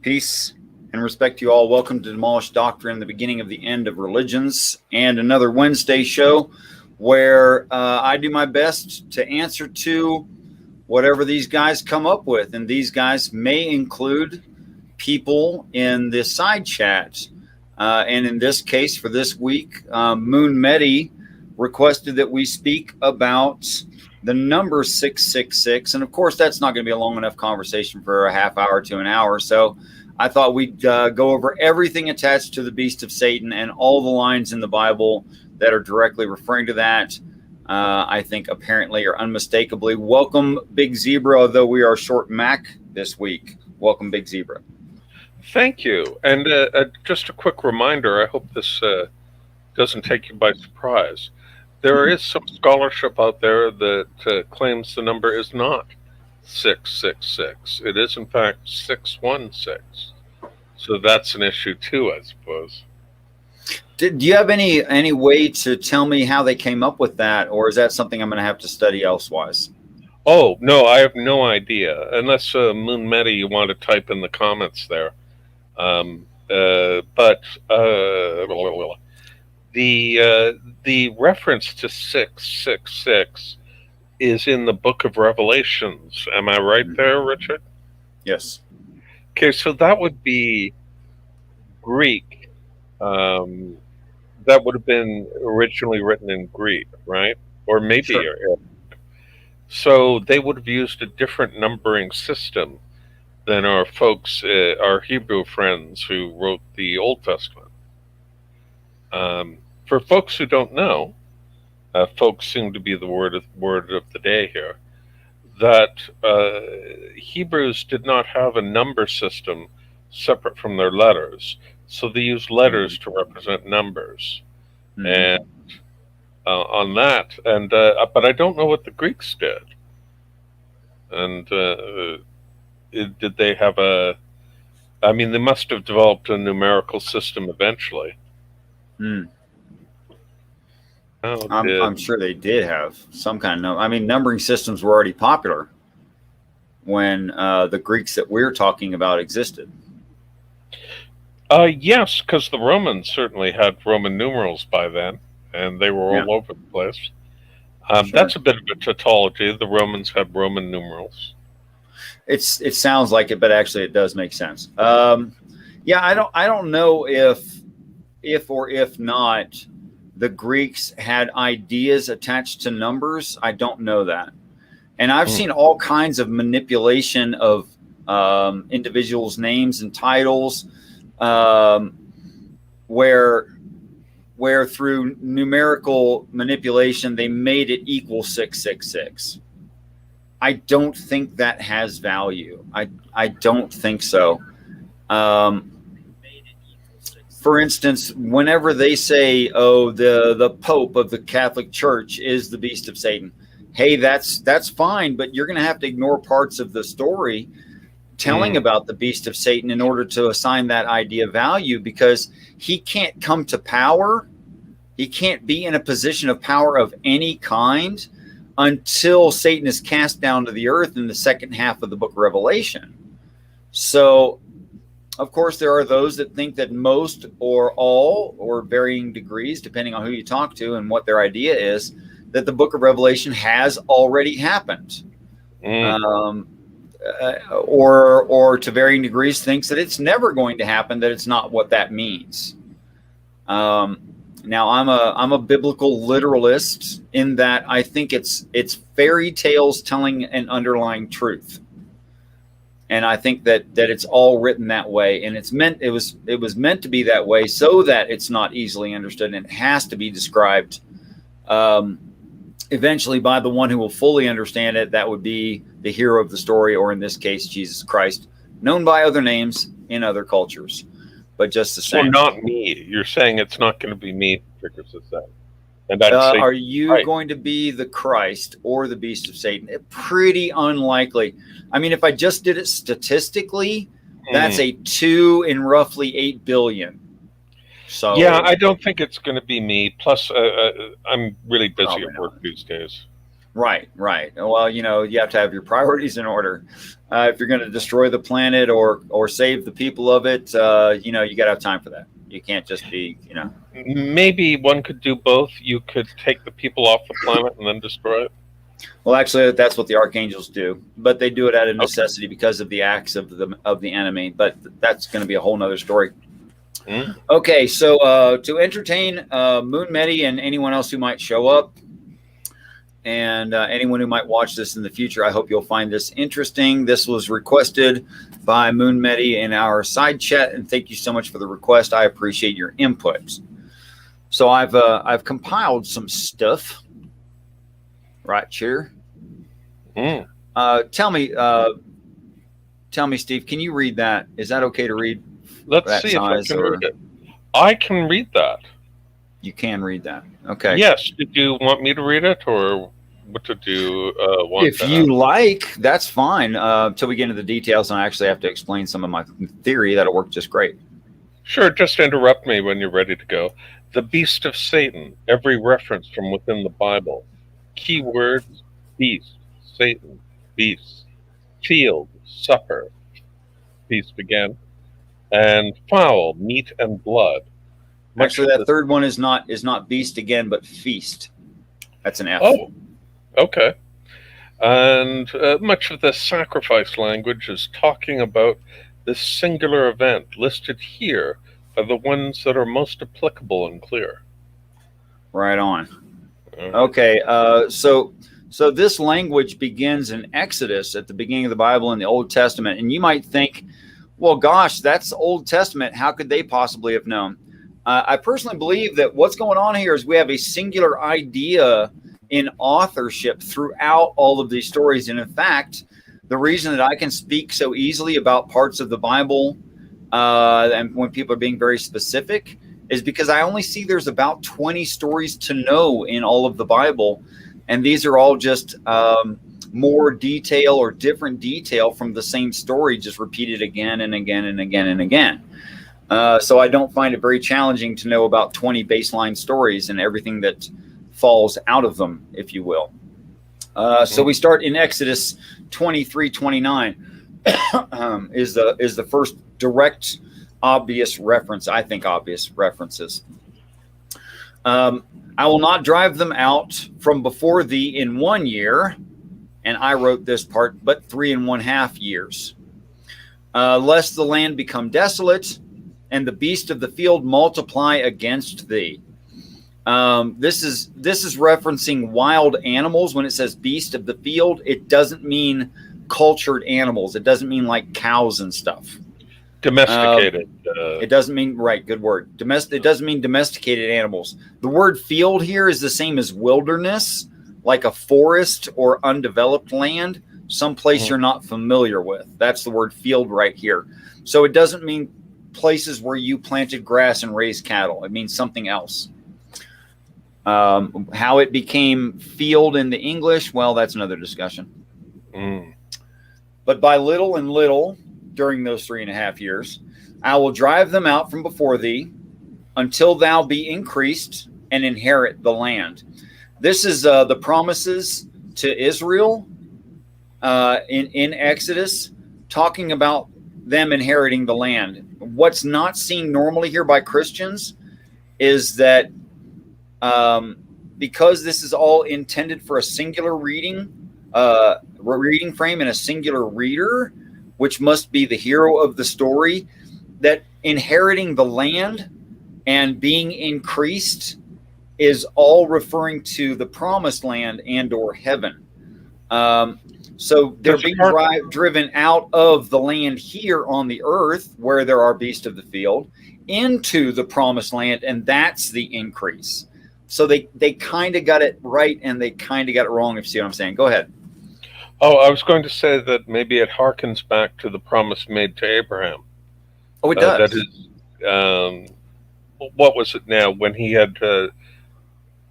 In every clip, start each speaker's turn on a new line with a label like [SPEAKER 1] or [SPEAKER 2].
[SPEAKER 1] Peace and respect to you all. Welcome to Demolished Doctrine, the beginning of the end of religions, and another Wednesday show where I do my best to answer to whatever these guys come up with. And these guys may include people in the side chat. And in this case, for this week, Moon Medi requested that we speak about the number 666. And of course, that's not going to be a long enough conversation for a half hour to an hour. So I thought we'd go over everything attached to the beast of Satan and all the lines in the Bible that are directly referring to that. I think apparently or unmistakably. Welcome, Big Zebra, although we are short Mac this week. Welcome, Big Zebra.
[SPEAKER 2] Thank you. And just a quick reminder, I hope this doesn't take you by surprise. There is some scholarship out there that claims the number is not 666. It is, in fact, 616. So that's an issue, too, I suppose.
[SPEAKER 1] Do you have any way to tell me how they came up with that, or is that something I'm going to have to study elsewise?
[SPEAKER 2] Oh, no, I have no idea. Unless, Moon Medi, you want to type in the comments there. The reference to 666 is in the book of Revelations. Am I right there, Richard?
[SPEAKER 1] Yes.
[SPEAKER 2] Okay, so that would be Greek. That would have been originally written in Greek, right? Or maybe
[SPEAKER 1] Sure.
[SPEAKER 2] So they would have used a different numbering system than our folks, our Hebrew friends who wrote the Old Testament. For folks who don't know, folks seem to be the word of the day here, that Hebrews did not have a number system separate from their letters, so they used letters to represent numbers. And on that, and but I don't know what the Greeks did. And did they have I mean, they must have developed a numerical system eventually.
[SPEAKER 1] I'm sure they did have some kind of numbering systems were already popular when the Greeks that we're talking about existed.
[SPEAKER 2] Yes, because the Romans certainly had Roman numerals by then, and they were all over the place. Sure. That's a bit of a tautology. The Romans had Roman numerals.
[SPEAKER 1] It sounds like it, but actually it does make sense. I don't know if or if not the Greeks had ideas attached to numbers. I don't know that. And I've seen all kinds of manipulation of individuals' names and titles where through numerical manipulation, they made it equal 666. I don't think that has value. I don't think so. For instance, whenever they say, "Oh, the Pope of the Catholic Church is the beast of Satan," hey, that's fine, but you're going to have to ignore parts of the story telling about the beast of Satan in order to assign that idea value, because he can't come to power. He can't be in a position of power of any kind until Satan is cast down to the earth in the second half of the book of Revelation. So, of course, there are those that think that most or all, or varying degrees, depending on who you talk to and what their idea is, that the book of Revelation has already happened. Or to varying degrees thinks that it's never going to happen, that it's not what that means. Now, I'm a biblical literalist in that I think it's fairy tales telling an underlying truth. And I think that it's all written that way, and it was meant to be that way so that it's not easily understood, and it has to be described eventually by the one who will fully understand it. That would be the hero of the story, or in this case, Jesus Christ, known by other names in other cultures, but just the same.
[SPEAKER 2] Well, not me. You're saying it's not going to be me who figures this out. And I'd say,
[SPEAKER 1] are you going to be the Christ or the beast of Satan? Pretty unlikely. I mean, if I just did it statistically, that's a 2 in roughly 8 billion. So
[SPEAKER 2] I don't think it's going to be me. Plus, I'm really busy at work these days.
[SPEAKER 1] Right, right. Well, you have to have your priorities in order. If you're going to destroy the planet or save the people of it, you got to have time for that. You can't just be.
[SPEAKER 2] Maybe one could do both. You could take the people off the planet and then destroy it.
[SPEAKER 1] Well, actually, that's what the archangels do, but they do it out of
[SPEAKER 2] Okay.
[SPEAKER 1] necessity because of the acts of the enemy. But that's going to be a whole nother story.
[SPEAKER 2] Mm.
[SPEAKER 1] Okay, so to entertain Moon Medi and anyone else who might show up, and anyone who might watch this in the future, I hope you'll find this interesting. This was requested by Moon Medi in our side chat, and thank you so much for the request. I appreciate your input. So I've compiled some stuff right here.
[SPEAKER 2] Mm.
[SPEAKER 1] Tell me, Steve, can you read that? Is that okay to read?
[SPEAKER 2] Let's
[SPEAKER 1] that
[SPEAKER 2] see if I
[SPEAKER 1] size,
[SPEAKER 2] can
[SPEAKER 1] or
[SPEAKER 2] read it. I can read that.
[SPEAKER 1] you can read that? Okay.
[SPEAKER 2] Yes. Did you want me to read it, or what did you want?
[SPEAKER 1] If you like, that's fine. Until we get into the details, and I actually have to explain some of my theory, that'll work just great.
[SPEAKER 2] Sure. Just interrupt me when you're ready to go. The beast of Satan. Every reference from within the Bible. Keywords: beast, Satan, beast, field, supper, feast again, and fowl, meat and blood.
[SPEAKER 1] Actually, that third one is not beast again, but feast. That's an F.
[SPEAKER 2] Oh, okay. And much of the sacrifice language is talking about this singular event. Listed here are the ones that are most applicable and clear.
[SPEAKER 1] Right on. Okay, so this language begins in Exodus at the beginning of the Bible in the Old Testament, and you might think, well, gosh, that's Old Testament. How could they possibly have known? I personally believe that what's going on here is we have a singular idea in authorship throughout all of these stories. And in fact, the reason that I can speak so easily about parts of the Bible and when people are being very specific is because I only see there's about 20 stories to know in all of the Bible. And these are all just more detail or different detail from the same story, just repeated again and again and again and again. So I don't find it very challenging to know about 20 baseline stories and everything that falls out of them, if you will. So we start in Exodus 23:29 is the first direct, obvious reference. I think obvious references. I will not drive them out from before thee in 1 year, and I wrote this part, but 3.5 years, lest the land become desolate and the beast of the field multiply against thee. This is referencing wild animals. When it says beast of the field, it doesn't mean cultured animals. It doesn't mean like cows and stuff.
[SPEAKER 2] Domesticated.
[SPEAKER 1] It doesn't mean, right, good word. It doesn't mean domesticated animals. The word field here is the same as wilderness, like a forest or undeveloped land, someplace you're not familiar with. That's the word field right here. So it doesn't mean places where you planted grass and raised cattle. It means something else. How it became field in the English, well, that's another discussion. But by little and little, during those 3.5 years, I will drive them out from before thee until thou be increased and inherit the land. This is the promises to Israel in Exodus, talking about them inheriting the land. What's not seen normally here by Christians is that because this is all intended for a singular reading frame and a singular reader, which must be the hero of the story, that inheriting the land and being increased is all referring to the promised land and or heaven. So they're being driven out of the land here on the earth where there are beasts of the field into the promised land, and that's the increase. So they kind of got it right and they kind of got it wrong, if you see what I'm saying. Go ahead.
[SPEAKER 2] Oh, I was going to say that maybe it harkens back to the promise made to Abraham.
[SPEAKER 1] Oh, it does.
[SPEAKER 2] That is, what was it now? When he had,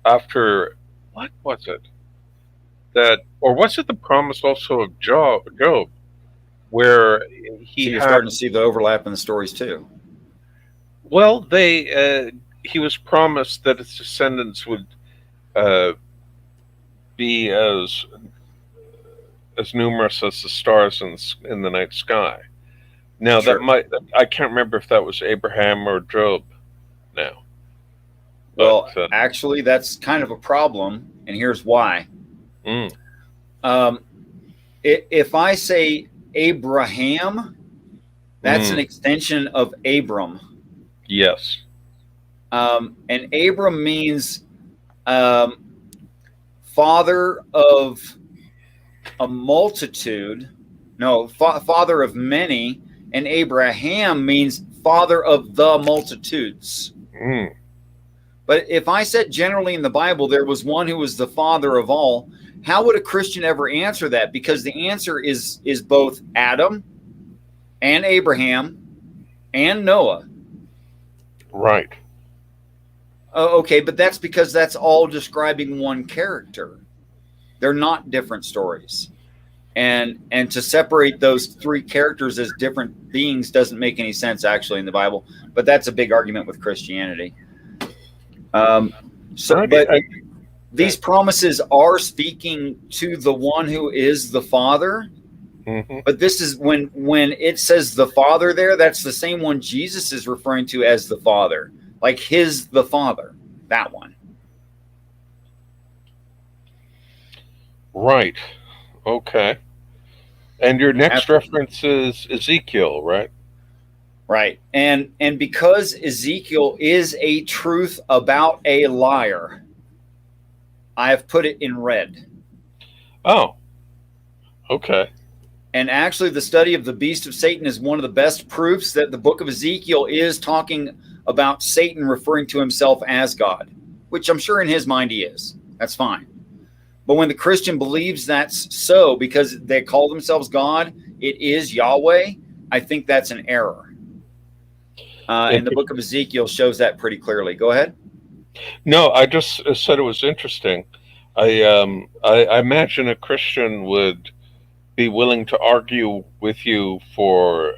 [SPEAKER 2] after, what was it? That, or was it the promise also of Job, where he
[SPEAKER 1] you're starting to see the overlap in the stories too.
[SPEAKER 2] Well, he was promised that his descendants would be as numerous as the stars in the night sky. Now
[SPEAKER 1] Sure.
[SPEAKER 2] I can't remember if that was Abraham or Job now.
[SPEAKER 1] Well, actually, that's kind of a problem, and here's why. If I say Abraham, that's an extension of Abram.
[SPEAKER 2] Yes.
[SPEAKER 1] And Abram means father of a multitude. No, father of many. And Abraham means father of the multitudes. But if I said generally in the Bible there was one who was the father of all, how would a Christian ever answer that? Because the answer is both Adam and Abraham and Noah.
[SPEAKER 2] Right.
[SPEAKER 1] Okay, but that's because that's all describing one character. They're not different stories. And to separate those three characters as different beings doesn't make any sense actually in the Bible. But that's a big argument with Christianity. These promises are speaking to the one who is the Father. But this is when it says the Father there, that's the same one Jesus is referring to as the Father, like the Father, that one.
[SPEAKER 2] Right. Okay. And your next reference is Ezekiel, right?
[SPEAKER 1] Right. And because Ezekiel is a truth about a liar, I have put it in red.
[SPEAKER 2] Oh. Okay.
[SPEAKER 1] And actually, the study of the beast of Satan is one of the best proofs that the book of Ezekiel is talking about Satan referring to himself as God, which I'm sure in his mind he is. That's fine. But when the Christian believes that's so because they call themselves God, it is Yahweh, I think that's an error. And the book of Ezekiel shows that pretty clearly. Go ahead.
[SPEAKER 2] No, I just said it was interesting. I imagine a Christian would be willing to argue with you for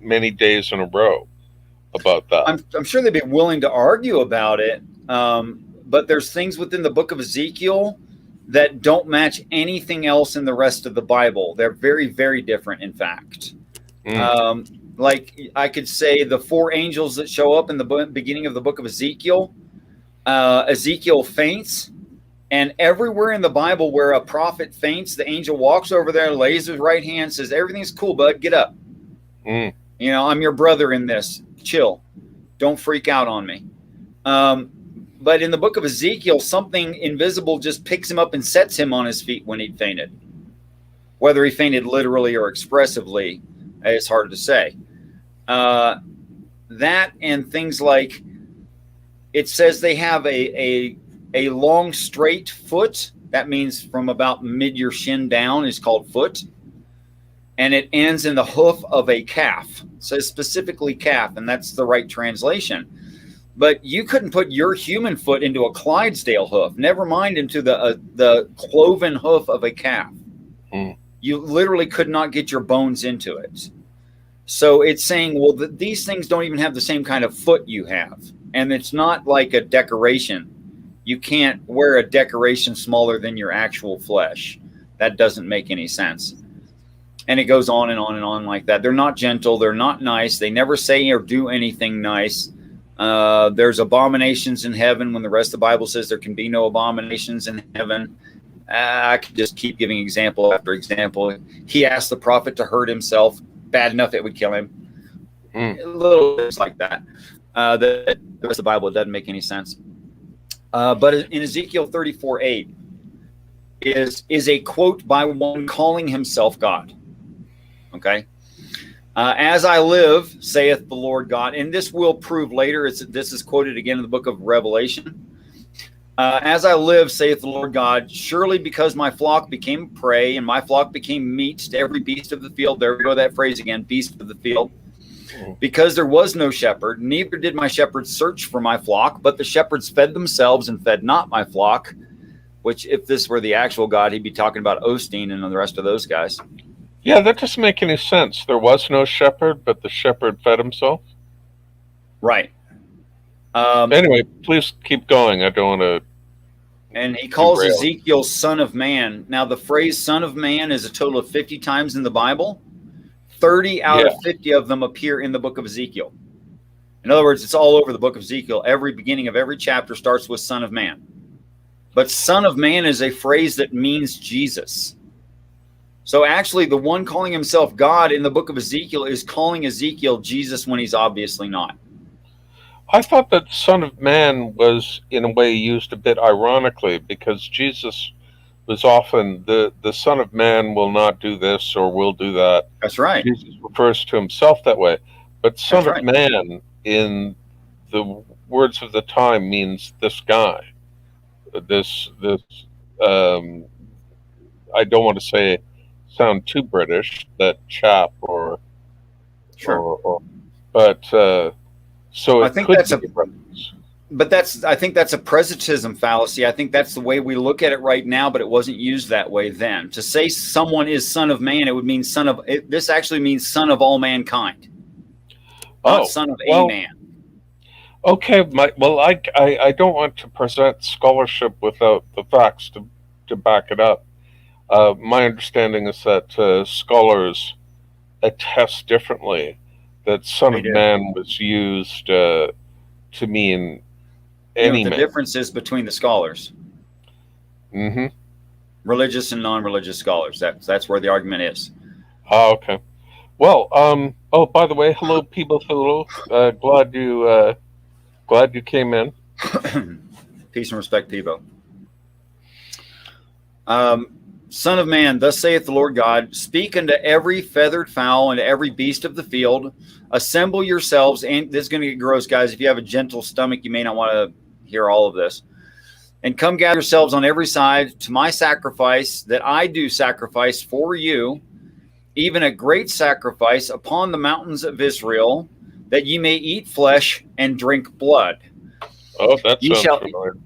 [SPEAKER 2] many days in a row about that.
[SPEAKER 1] I'm sure they'd be willing to argue about it, but there's things within the book of Ezekiel that don't match anything else in the rest of the Bible. They're very, very different, in fact. Like I could say the four angels that show up in the beginning of the book of Ezekiel, Ezekiel faints. And everywhere in the Bible where a prophet faints, the angel walks over there, lays his right hand, says, everything's cool, bud, get up. You know, I'm your brother in this. Chill. Don't freak out on me. But in the book of Ezekiel, something invisible just picks him up and sets him on his feet when he'd fainted. Whether he fainted literally or expressively, it's hard to say. That and things like it says they have a long straight foot. That means from about mid your shin down is called foot. And it ends in the hoof of a calf. It says specifically calf, and that's the right translation. But you couldn't put your human foot into a Clydesdale hoof, never mind into the cloven hoof of a calf. You literally could not get your bones into it. So it's saying, well, these things don't even have the same kind of foot you have. And it's not like a decoration. You can't wear a decoration smaller than your actual flesh. That doesn't make any sense. And it goes on and on and on like that. They're not gentle. They're not nice. They never say or do anything nice. There's abominations in heaven when the rest of the Bible says there can be no abominations in heaven. I could just keep giving example after example. He asked the prophet to hurt himself. Bad enough it would kill him. A little bit like that. The rest of the Bible doesn't make any sense. But in Ezekiel 34:8 is a quote by one calling himself God. Okay. As I live, saith the Lord God, and this will prove later. This is quoted again in the book of Revelation. As I live, saith the Lord God, surely because my flock became prey and my flock became meat to every beast of the field. There we go, that phrase again, beast of the field. Because there was no shepherd, neither did my shepherds search for my flock, but the shepherds fed themselves and fed not my flock, which if this were the actual God, he'd be talking about Osteen and the rest of those guys.
[SPEAKER 2] Yeah, that doesn't make any sense. There was no shepherd, but the shepherd fed himself.
[SPEAKER 1] Right.
[SPEAKER 2] Anyway, please keep going. I don't want to
[SPEAKER 1] And he calls
[SPEAKER 2] derailed.
[SPEAKER 1] Ezekiel son of man. Now, the phrase son of man is a total of 50 times in the Bible. 30 out of 50 of them appear in the book of Ezekiel. In other words, it's all over the book of Ezekiel. Every beginning of every chapter starts with son of man. But son of man is a phrase that means Jesus. So actually, the one calling himself God in the book of Ezekiel is calling Ezekiel Jesus when he's obviously not.
[SPEAKER 2] I thought that Son of Man was, in a way, used a bit ironically, because Jesus was often the Son of Man will not do this or will do that.
[SPEAKER 1] That's right.
[SPEAKER 2] Jesus refers to himself that way. But Son
[SPEAKER 1] That's
[SPEAKER 2] of
[SPEAKER 1] right.
[SPEAKER 2] Man, in the words of the time, means this guy. This I don't want to sound too British, that chap
[SPEAKER 1] Sure.
[SPEAKER 2] but so
[SPEAKER 1] I
[SPEAKER 2] it
[SPEAKER 1] think
[SPEAKER 2] could
[SPEAKER 1] that's
[SPEAKER 2] be
[SPEAKER 1] a
[SPEAKER 2] a reference.
[SPEAKER 1] But I think that's a presentism fallacy. I think that's the way we look at it right now, but it wasn't used that way then. To say someone is son of man, it would mean this actually means son of all mankind, not son of a man.
[SPEAKER 2] Okay, I don't want to present scholarship without the facts to back it up. My understanding is that scholars attest differently that son
[SPEAKER 1] They
[SPEAKER 2] of
[SPEAKER 1] do.
[SPEAKER 2] man was used to mean any
[SPEAKER 1] The
[SPEAKER 2] man.
[SPEAKER 1] difference is between the scholars, religious and non-religious scholars. That's where the argument is.
[SPEAKER 2] Oh, okay. Well, oh, by the way, hello, people. Hello. Glad you came in.
[SPEAKER 1] Peace and respect, Peebo. Son of man, thus saith the Lord God, speak unto every feathered fowl and to every beast of the field. Assemble yourselves, and this is going to get gross, guys. If you have a gentle stomach, you may not want to hear all of this. And come gather yourselves on every side to my sacrifice that I do sacrifice for you, even a great sacrifice upon the mountains of Israel, that ye may eat flesh and drink blood.
[SPEAKER 2] Oh, that sounds familiar.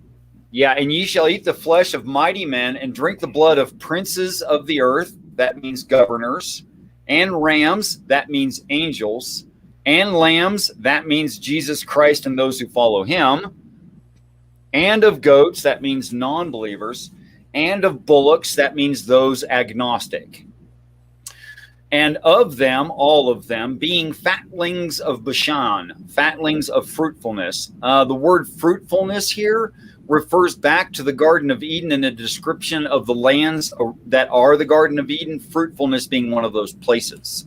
[SPEAKER 1] Yeah, and ye shall eat the flesh of mighty men and drink the blood of princes of the earth, that means governors, and rams, that means angels, and lambs, that means Jesus Christ and those who follow him, and of goats, that means non-believers, and of bullocks, that means those agnostic. And of them, all of them, being fatlings of Bashan, fatlings of fruitfulness. The word fruitfulness here refers back to the Garden of Eden in a description of the lands that are the Garden of Eden, fruitfulness being one of those places.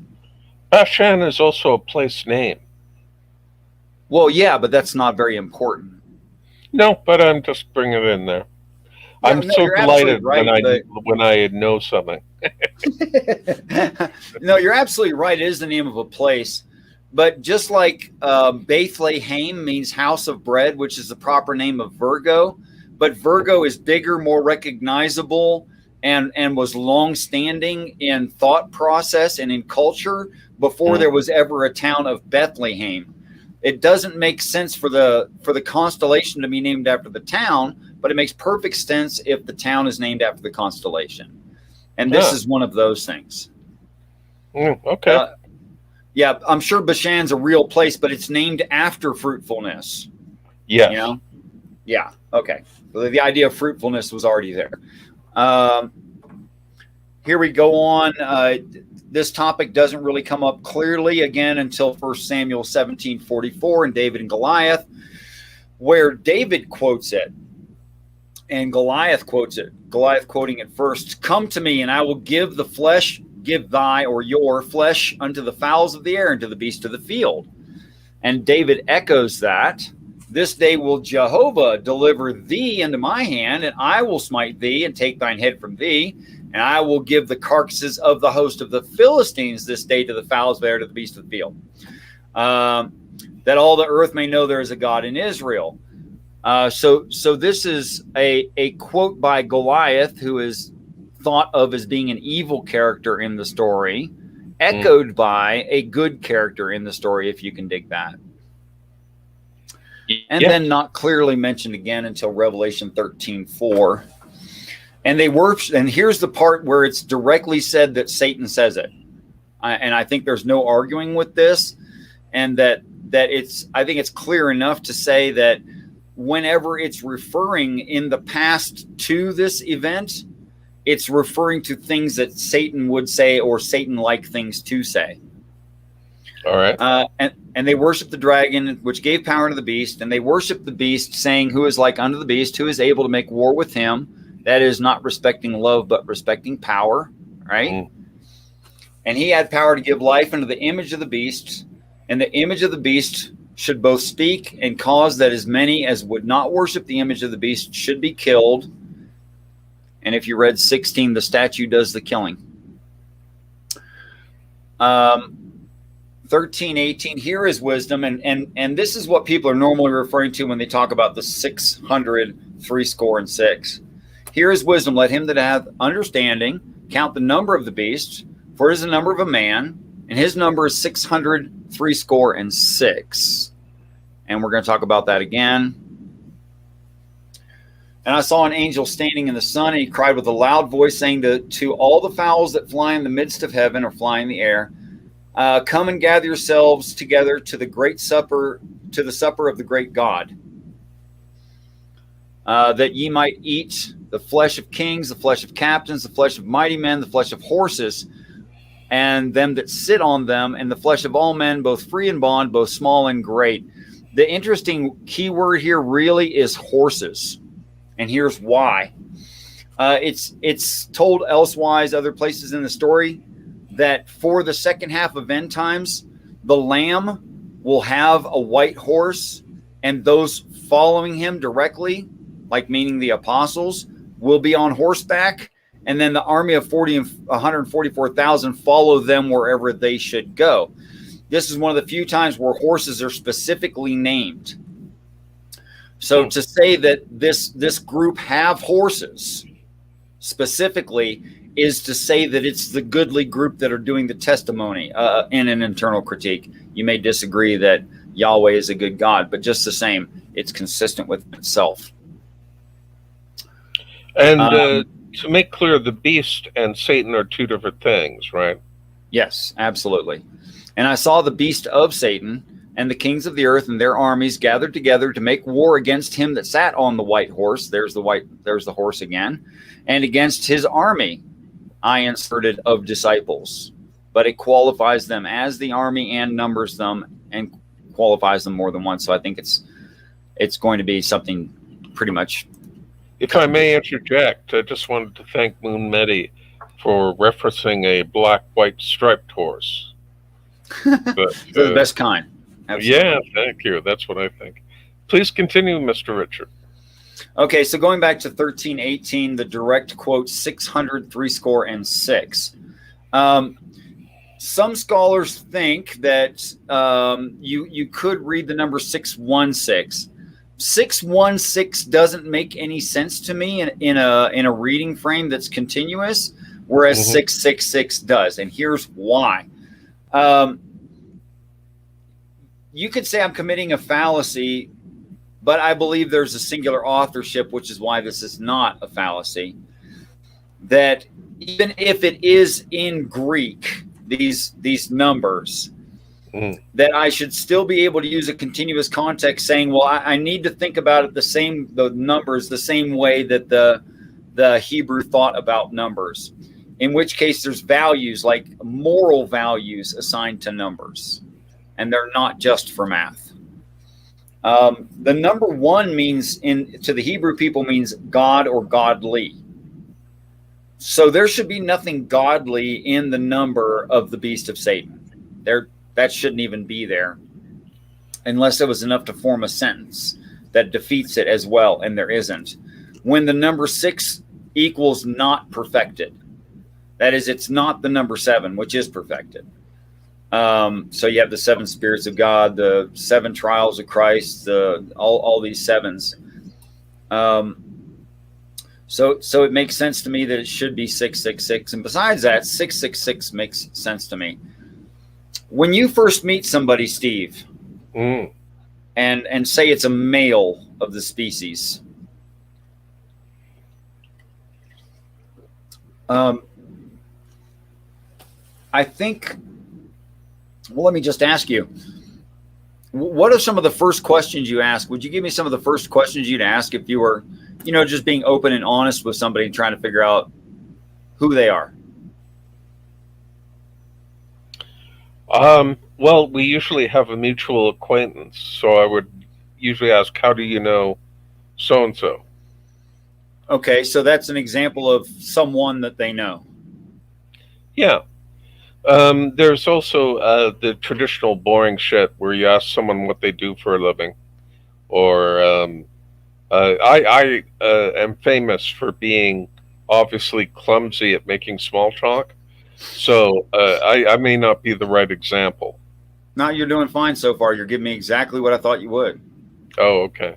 [SPEAKER 2] Bashan is also a place name.
[SPEAKER 1] Well, yeah, but that's not very important.
[SPEAKER 2] No, but I'm just bringing it in there. Yeah, I'm so delighted right, when I know something.
[SPEAKER 1] No, you're absolutely right. It is the name of a place. But just like MacTheHuman means house of bread, which is the proper name of Virgo, but Virgo is bigger, more recognizable, and was long-standing in thought process and in culture before there was ever a town of Bethlehem. It doesn't make sense for the constellation to be named after the town, but it makes perfect sense if the town is named after the constellation. And this is one of those things.
[SPEAKER 2] Okay.
[SPEAKER 1] Yeah, I'm sure Bashan's a real place, but it's named after fruitfulness.
[SPEAKER 2] Yes.
[SPEAKER 1] You know? Yeah. Okay. So the idea of fruitfulness was already there. Here we go on. This topic doesn't really come up clearly again until 1 Samuel 17:44 and David and Goliath, where David quotes it and Goliath quotes it. Goliath quoting it first. Come to me and I will give the flesh, give thy or your flesh unto the fowls of the air and to the beasts of the field. And David echoes that. This day will Jehovah deliver thee into my hand, and I will smite thee and take thine head from thee. And I will give the carcasses of the host of the Philistines this day to the fowls of the air, to the beasts of the field. That all the earth may know there is a God in Israel. So this is a quote by Goliath, who is thought of as being an evil character in the story, echoed by a good character in the story, if you can dig that. And then not clearly mentioned again until Revelation 13:4. And they worship, and here's the part where it's directly said that Satan says it. And I think there's no arguing with this, and that I think it's clear enough to say that whenever it's referring in the past to this event, it's referring to things that Satan would say or Satan-like things to say.
[SPEAKER 2] All right.
[SPEAKER 1] And they worship the dragon, which gave power to the beast, and they worship the beast, saying, who is like unto the beast, who is able to make war with him. That is not respecting love, but respecting power, right?
[SPEAKER 2] Mm.
[SPEAKER 1] And he had power to give life unto the image of the beast, and the image of the beast should both speak and cause that as many as would not worship the image of the beast should be killed. And if you read 16, the statue does the killing. 13, 18, here is wisdom. And this is what people are normally referring to when they talk about the 600, 6. Here is wisdom. Let him that hath understanding count the number of the beast, for it is the number of a man, and his number is 600, 6. And we're going to talk about that again. And I saw an angel standing in the sun, and he cried with a loud voice, saying to all the fowls that fly in the midst of heaven or fly in the air, come and gather yourselves together to the great supper, to the supper of the great God, that ye might eat the flesh of kings, the flesh of captains, the flesh of mighty men, the flesh of horses, and them that sit on them, and the flesh of all men, both free and bond, both small and great. The interesting key word here really is horses. And here's why. It's told elsewise, other places in the story, that for the second half of end times, the Lamb will have a white horse, and those following him directly, like meaning the apostles, will be on horseback, and then the army of 144,000 follow them wherever they should go. This is one of the few times where horses are specifically named. So to say that this group have horses specifically is to say that it's the goodly group that are doing the testimony in an internal critique. You may disagree that Yahweh is a good God, but just the same, it's consistent with itself.
[SPEAKER 2] And to make clear, the beast and Satan are two different things, right?
[SPEAKER 1] Yes, absolutely. And I saw the beast of Satan and the kings of the earth and their armies gathered together to make war against him that sat on the white horse. There's the horse again. And against his army, I inserted of disciples. But it qualifies them as the army and numbers them and qualifies them more than once. So I think it's going to be something pretty much.
[SPEAKER 2] If I may interject, I just wanted to thank Moon Medi for referencing a black-white striped horse. But,
[SPEAKER 1] the best kind. Absolutely.
[SPEAKER 2] Yeah, thank you. That's what I think. Please continue, Mr. Richard.
[SPEAKER 1] Okay, so going back to 13:18, the direct quote 600, 6. Some scholars think that you could read the number 616. 616 doesn't make any sense to me in a reading frame that's continuous, whereas 666 does, and here's why. You could say I'm committing a fallacy, but I believe there's a singular authorship, which is why this is not a fallacy. That even if it is in Greek, these numbers, that I should still be able to use a continuous context, saying, well, I need to think about it the numbers the same way that the Hebrew thought about numbers. In which case, there's values like moral values assigned to numbers, and they're not just for math. The number 1 means to the Hebrew people means God or godly. So there should be nothing godly in the number of the beast of Satan. That shouldn't even be there, unless it was enough to form a sentence that defeats it as well, and there isn't. When the number 6 equals not perfected, that is, it's not the number 7, which is perfected. So you have the 7 spirits of God, the 7 trials of Christ, all these 7s. So it makes sense to me that it should be 666. And besides that, 666 makes sense to me. When you first meet somebody, Steve, and say it's a male of the species, I think, well, let me just ask you, What are some of the first questions you ask? Would you give me some of the first questions you'd ask if you were, just being open and honest with somebody and trying to figure out who they are?
[SPEAKER 2] Well, we usually have a mutual acquaintance, so I would usually ask, how do you know so-and-so?
[SPEAKER 1] Okay, so that's an example of someone that they know.
[SPEAKER 2] Yeah. There's also the traditional boring shit where you ask someone what they do for a living. Or I am famous for being obviously clumsy at making small talk. So I may not be the right example.
[SPEAKER 1] No, you're doing fine so far. You're giving me exactly what I thought you would.
[SPEAKER 2] Oh, okay.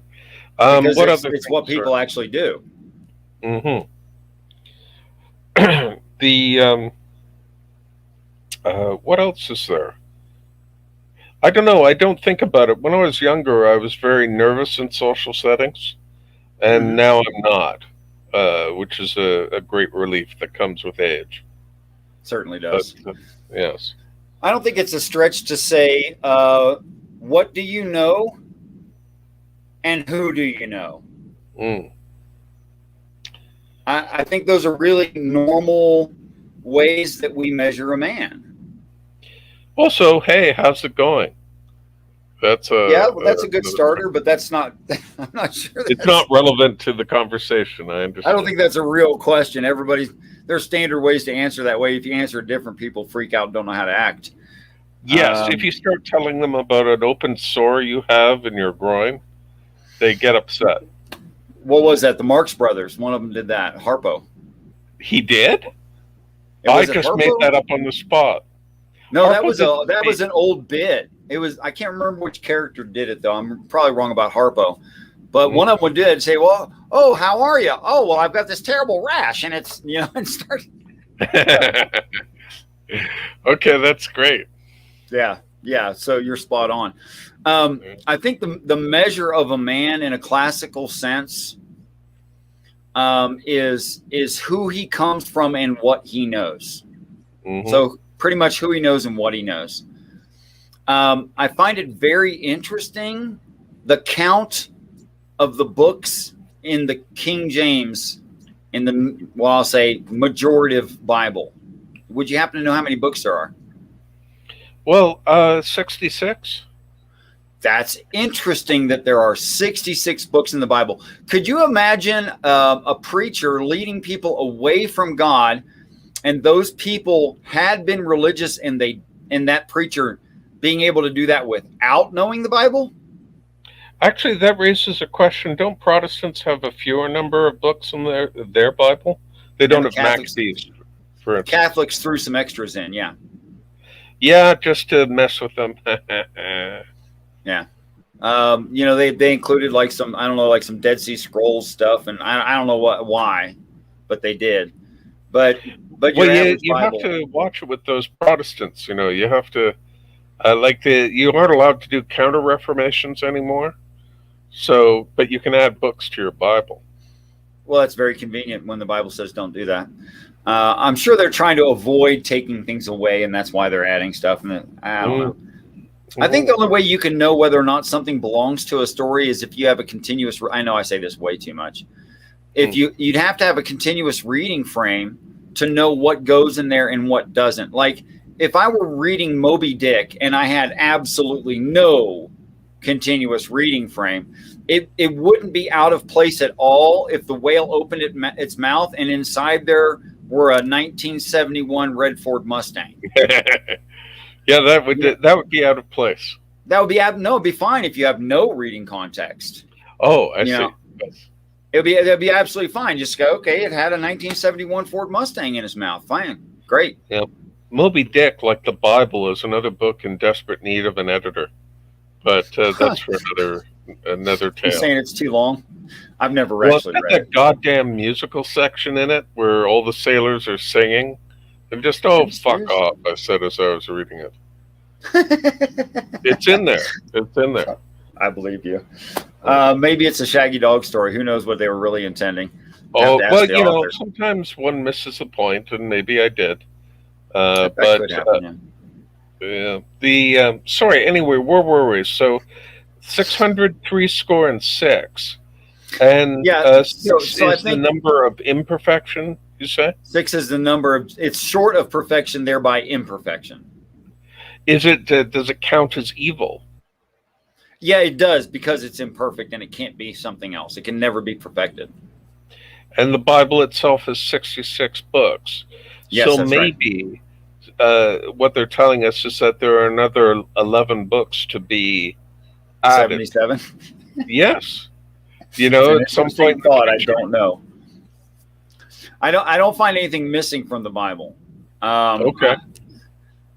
[SPEAKER 1] Because
[SPEAKER 2] what
[SPEAKER 1] it's what people actually do.
[SPEAKER 2] Mm-hmm. What else is there? I don't know. I don't think about it. When I was younger, I was very nervous in social settings, and now I'm not, which is a great relief that comes with age.
[SPEAKER 1] Certainly does.
[SPEAKER 2] But, yes.
[SPEAKER 1] I don't think it's a stretch to say, what do you know and who do you know?
[SPEAKER 2] Mm.
[SPEAKER 1] I think those are really normal ways that we measure a man.
[SPEAKER 2] Also, hey, how's it going? That's
[SPEAKER 1] a good starter, but that's not. I'm not sure.
[SPEAKER 2] It's not relevant to the conversation. I understand.
[SPEAKER 1] I don't think that's a real question. There's standard ways to answer that way. If you answer different, people freak out and don't know how to act.
[SPEAKER 2] Yes, if you start telling them about an open sore you have in your groin, they get upset.
[SPEAKER 1] What was that? The Marx Brothers. One of them did that. Harpo.
[SPEAKER 2] He did? I just made that up on the spot.
[SPEAKER 1] No, Harpo that was an old bit. It was, I can't remember which character did it though. I'm probably wrong about Harpo, but one of them did say, "Well, oh, how are you? Oh, well, I've got this terrible rash," and it's and start.
[SPEAKER 2] Okay, that's great.
[SPEAKER 1] Yeah. So you're spot on. I think the measure of a man in a classical sense is who he comes from and what he knows. Mm-hmm. So pretty much who he knows and what he knows. I find it very interesting, the count of the books in the King James, in the, well, I'll say majorative Bible. Would you happen to know how many books there are?
[SPEAKER 2] Well, 66.
[SPEAKER 1] That's interesting that there are 66 books in the Bible. Could you imagine a preacher leading people away from God, and those people had been religious, and that preacher being able to do that without knowing the Bible?
[SPEAKER 2] Actually, that raises a question. Don't Protestants have a fewer number of books in their Bible? They don't have MacTheHuman, for instance.
[SPEAKER 1] Catholics threw some extras in, yeah.
[SPEAKER 2] Yeah, just to mess with them.
[SPEAKER 1] Yeah. They included like some, I don't know, like some Dead Sea Scrolls stuff, and I don't know why, but they did. But
[SPEAKER 2] you have to watch it with those Protestants. You have to you aren't allowed to do counter reformations anymore. So, but you can add books to your Bible.
[SPEAKER 1] Well, that's very convenient when the Bible says don't do that. I'm sure they're trying to avoid taking things away, and that's why they're adding stuff. And I don't know. I think the only way you can know whether or not something belongs to a story is if you have a continuous. I know I say this way too much. If you'd have to have a continuous reading frame to know what goes in there and what doesn't. Like if I were reading Moby Dick and I had absolutely no continuous reading frame, it wouldn't be out of place at all if the whale opened its mouth and inside there were a 1971 red Ford Mustang.
[SPEAKER 2] Yeah, that would be out of place.
[SPEAKER 1] That would be it'd be fine if you have no reading context.
[SPEAKER 2] Oh, I see. Yes.
[SPEAKER 1] It'd be absolutely fine. Just go, okay, it had a 1971 Ford Mustang in its mouth. Fine, great.
[SPEAKER 2] Yeah, Moby Dick, like the Bible, is another book in desperate need of an editor. But that's for another tale.
[SPEAKER 1] You're saying it's too long? I've never actually read
[SPEAKER 2] that goddamn musical section in it where all the sailors are singing. And just, fuck off, I said as I was reading it. It's in there. It's in there.
[SPEAKER 1] I believe you. Maybe it's a Shaggy Dog story. Who knows what they were really intending?
[SPEAKER 2] Well, sometimes one misses a point, and maybe I did.
[SPEAKER 1] That could happen,
[SPEAKER 2] Yeah. Sorry. Anyway, where were we? So 603 score and six, and
[SPEAKER 1] Yeah.
[SPEAKER 2] six
[SPEAKER 1] So I
[SPEAKER 2] is the
[SPEAKER 1] think
[SPEAKER 2] number of imperfection. You say?
[SPEAKER 1] 6 is the number of, it's short of perfection, thereby imperfection.
[SPEAKER 2] Is it? Does it count as evil?
[SPEAKER 1] Yeah, it does, because it's imperfect and it can't be something else. It can never be perfected.
[SPEAKER 2] And the Bible itself is 66 books.
[SPEAKER 1] Yes,
[SPEAKER 2] So
[SPEAKER 1] that's right.
[SPEAKER 2] maybe what they're telling us is that there are another 11 books to be added.
[SPEAKER 1] 77.
[SPEAKER 2] Yes.
[SPEAKER 1] It's an
[SPEAKER 2] At some
[SPEAKER 1] interesting
[SPEAKER 2] point in the
[SPEAKER 1] thought. I
[SPEAKER 2] future.
[SPEAKER 1] don't know. I don't find anything missing from the Bible.
[SPEAKER 2] Okay.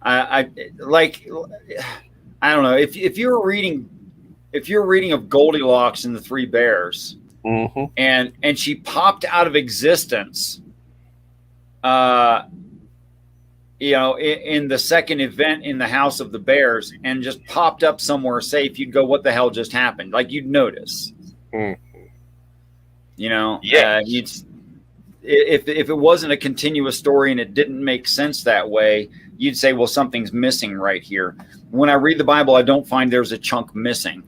[SPEAKER 1] I like, I don't know, if you're reading of Goldilocks and the Three Bears,
[SPEAKER 2] Mm-hmm.
[SPEAKER 1] and she popped out of existence, in the second event in the House of the Bears, and just popped up somewhere safe, you'd go, "What the hell just happened?" Like, you'd notice.
[SPEAKER 2] Mm.
[SPEAKER 1] You'd, if it wasn't a continuous story and it didn't make sense that way, you'd say, "Well, something's missing right here." When I read the Bible, I don't find there's a chunk missing.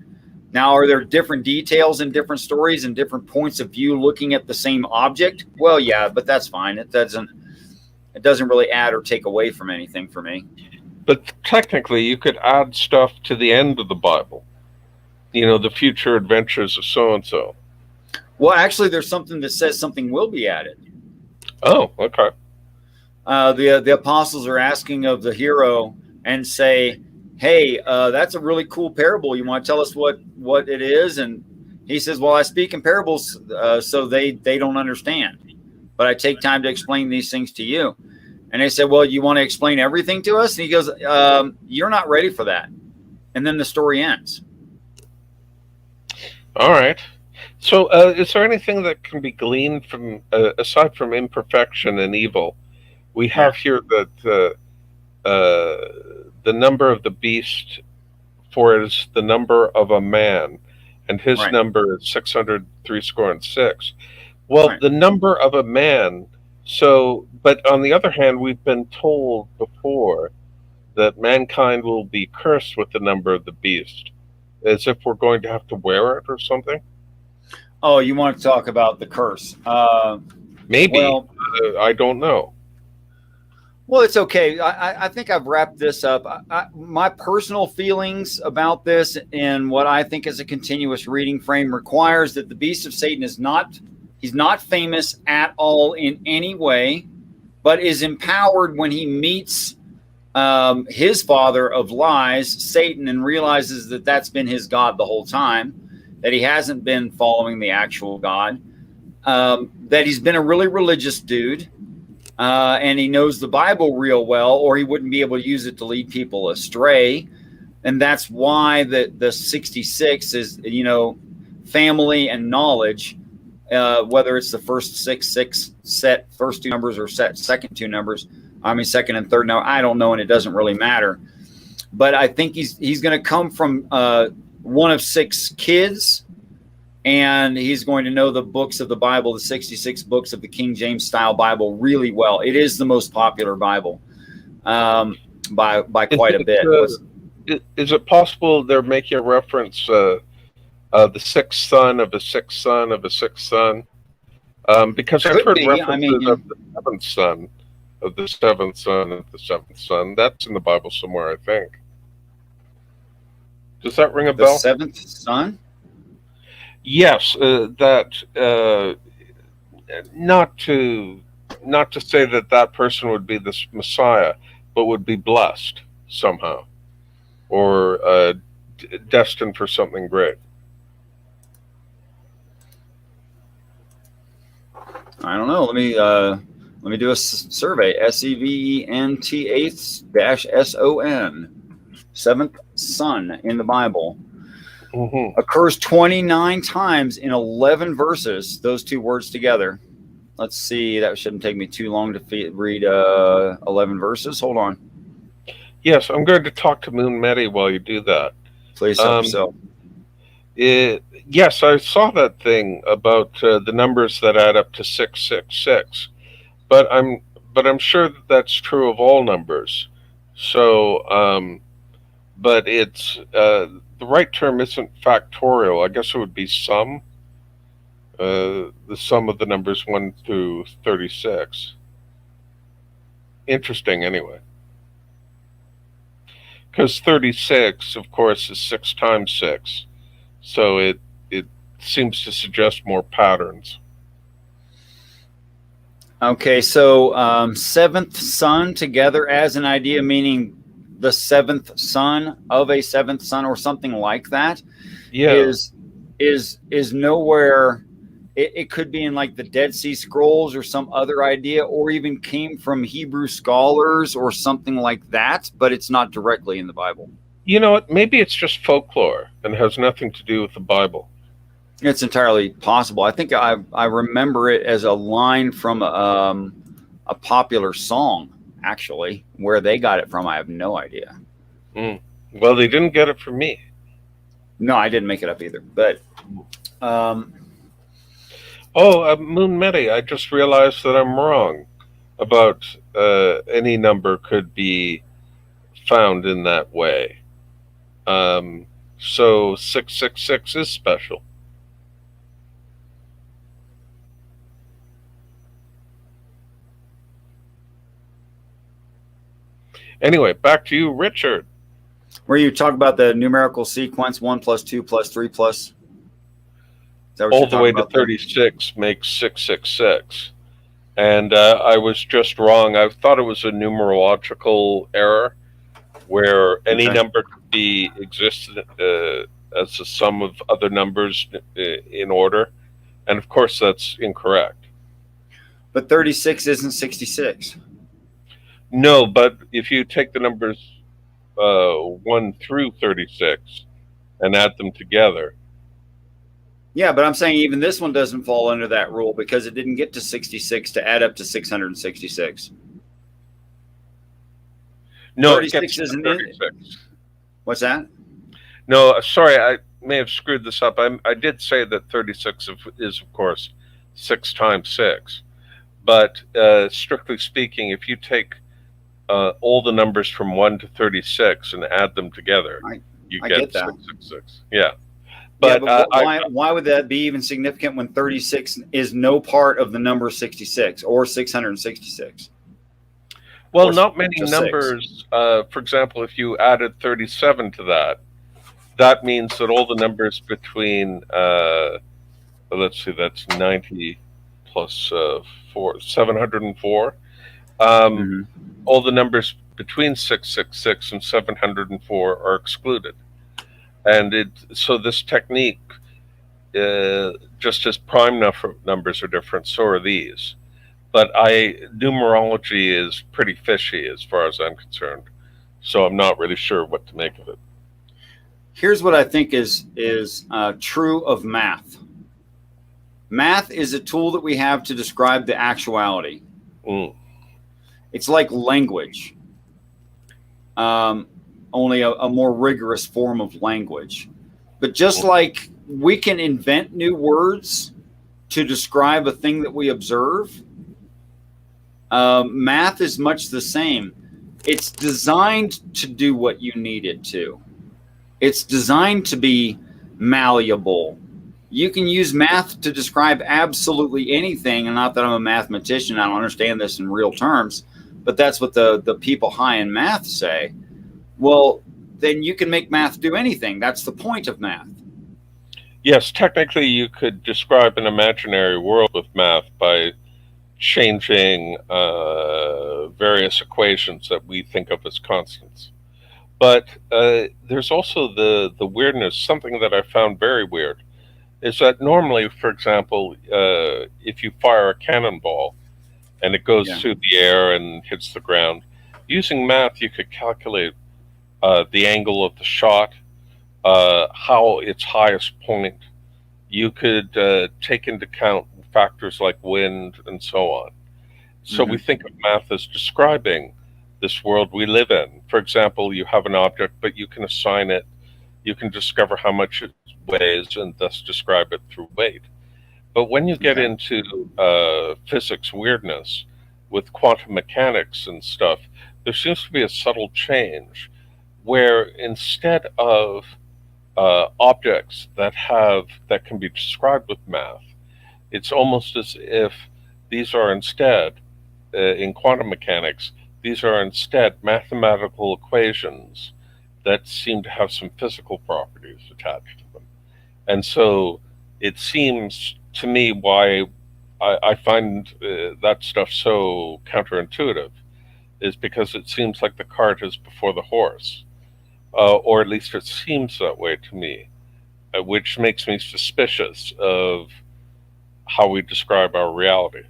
[SPEAKER 1] Now, are there different details in different stories and different points of view looking at the same object? Well, yeah, but that's fine. It doesn't really add or take away from anything for me.
[SPEAKER 2] But technically, you could add stuff to the end of the Bible. The future adventures of so and so.
[SPEAKER 1] Well, actually, there's something that says something will be added.
[SPEAKER 2] Oh, okay.
[SPEAKER 1] The apostles are asking of the hero and say, "Hey, that's a really cool parable. You want to tell us what it is?" And he says, "Well, I speak in parables, so they don't understand, but I take time to explain these things to you." And they said, "Well, you want to explain everything to us?" And he goes, "You're not ready for that." And then the story ends.
[SPEAKER 2] All right. So, is there anything that can be gleaned from, aside from imperfection and evil? We have here that the number of the beast for it is the number of a man, and his
[SPEAKER 1] Right.
[SPEAKER 2] number is 603 score and six. Well,
[SPEAKER 1] Right.
[SPEAKER 2] the number of a man. So, but on the other hand, we've been told before that mankind will be cursed with the number of the beast, as if we're going to have to wear it or something.
[SPEAKER 1] Oh, you want to talk about the curse?
[SPEAKER 2] Maybe.
[SPEAKER 1] Well,
[SPEAKER 2] I don't know.
[SPEAKER 1] Well, it's okay. I think I've wrapped this up. My personal feelings about this and what I think is a continuous reading frame requires that the beast of Satan he's not famous at all in any way, but is empowered when he meets his father of lies, Satan, and realizes that that's been his God the whole time, that he hasn't been following the actual God, that he's been a really religious dude. And he knows the Bible real well, or he wouldn't be able to use it to lead people astray. And that's why the 66 is, family and knowledge, whether it's the first six set first two numbers or set second two numbers. I mean, second and third. Now, I don't know, and it doesn't really matter. But I think he's going to come from one of six kids, and he's going to know the books of the Bible, the 66 books of the King James style Bible, really well. It is the most popular Bible by quite a bit.
[SPEAKER 2] Is it possible they're making a reference, the sixth son of a sixth son of a sixth son? Because I've heard references of the seventh son of the seventh son of the seventh son. That's in the Bible somewhere, I think. Does that ring a bell?
[SPEAKER 1] The seventh son?
[SPEAKER 2] Yes, that not to say that person would be the Messiah, but would be blessed somehow, or destined for something great.
[SPEAKER 1] I don't know. Let me do a survey. SEVENTH-SON, seventh son in the Bible.
[SPEAKER 2] Mm-hmm.
[SPEAKER 1] Occurs 29 times in 11 verses, those two words together. Let's see, that shouldn't take me too long to read 11 verses. Hold on.
[SPEAKER 2] Yes, I'm going to talk to Moon Medi while you do that.
[SPEAKER 1] Please help yourself.
[SPEAKER 2] Yes, I saw that thing about the numbers that add up to 666, but I'm sure that that's true of all numbers. So, but it's the right term isn't factorial. I guess it would be sum. The sum of the numbers 1 through 36. Interesting, anyway. Because 36, of course, is 6 times 6. So it seems to suggest more patterns.
[SPEAKER 1] Okay, so seventh son together as an idea, meaning the seventh son of a seventh son or something like that,
[SPEAKER 2] Yeah.
[SPEAKER 1] is nowhere. It could be in like the Dead Sea Scrolls or some other idea, or even came from Hebrew scholars or something like that, but it's not directly in the Bible.
[SPEAKER 2] You know what? Maybe it's just folklore and has nothing to do with the Bible.
[SPEAKER 1] It's entirely possible. I think I remember it as a line from a popular song, actually. Where they got it from, I have no idea.
[SPEAKER 2] Mm. Well, they didn't get it from me.
[SPEAKER 1] No, I didn't make it up either. But um,
[SPEAKER 2] Oh, Moon Medi, I just realized that I'm wrong about any number could be found in that way. Um, so 666 is special. Anyway, back to you, Richard.
[SPEAKER 1] where you talk about the numerical sequence 1 plus 2 plus 3 plus. Is that what
[SPEAKER 2] All
[SPEAKER 1] you're
[SPEAKER 2] the
[SPEAKER 1] talking
[SPEAKER 2] way to
[SPEAKER 1] about there?
[SPEAKER 2] 36 makes 666. And I was just wrong. I thought it was a numerological error where any
[SPEAKER 1] Okay.
[SPEAKER 2] number could be existed as a sum of other numbers in order. And of course, that's incorrect.
[SPEAKER 1] But 36 isn't 66.
[SPEAKER 2] No, but if you take the numbers 1 through 36 and add them together.
[SPEAKER 1] Yeah, but I'm saying even this one doesn't fall under that rule because it didn't get to 66 to add up to 666.
[SPEAKER 2] No, it gets
[SPEAKER 1] 36
[SPEAKER 2] to
[SPEAKER 1] isn't in.
[SPEAKER 2] 36.
[SPEAKER 1] What's that?
[SPEAKER 2] No, sorry, I may have screwed this up. I did say that 36 is, of course, 6 times 6. But strictly speaking, if you take all the numbers from 1 to 36 and add them together, you
[SPEAKER 1] I
[SPEAKER 2] get
[SPEAKER 1] get that.
[SPEAKER 2] 666. Yeah.
[SPEAKER 1] Yeah,
[SPEAKER 2] But
[SPEAKER 1] but why would that be even significant when 36 is no part of the number 66 or 666?
[SPEAKER 2] well,
[SPEAKER 1] Or
[SPEAKER 2] not many
[SPEAKER 1] just 6?
[SPEAKER 2] numbers. For example, if you added 37 to that, that means that all the numbers between, let's see, that's 90 plus 704.
[SPEAKER 1] Mm-hmm.
[SPEAKER 2] All the numbers between 666 and 704 are excluded. And so this technique, just as prime numbers are different, so are these. But numerology is pretty fishy as far as I'm concerned. So I'm not really sure what to make of it.
[SPEAKER 1] Here's what I think is true of math. Math is a tool that we have to describe the actuality.
[SPEAKER 2] Mm.
[SPEAKER 1] It's like language, only a more rigorous form of language. But just like we can invent new words to describe a thing that we observe, math is much the same. It's designed to do what you need it to. It's designed to be malleable. You can use math to describe absolutely anything, and not that I'm a mathematician, I don't understand this in real terms, but that's what the people high in math say. Well, then you can make math do anything. That's the point of math.
[SPEAKER 2] Yes, technically you could describe an imaginary world with math by changing various equations that we think of as constants. But there's also the weirdness. Something that I found very weird is that normally, for example, if you fire a cannonball and it goes through the air and hits the ground, using math you could calculate the angle of the shot, how its highest point. You could take into account factors like wind and so on. So we think of math as describing this world we live in. For example, you have an object, but you can assign it, you can discover how much it weighs and thus describe it through weight. But when you get into physics weirdness with quantum mechanics and stuff, there seems to be a subtle change where instead of objects that can be described with math, it's almost as if these are instead, in quantum mechanics, these are instead mathematical equations that seem to have some physical properties attached to them. And so it seems to me why I find that stuff so counterintuitive is because it seems like the cart is before the horse, or at least it seems that way to me, which makes me suspicious of how we describe our reality.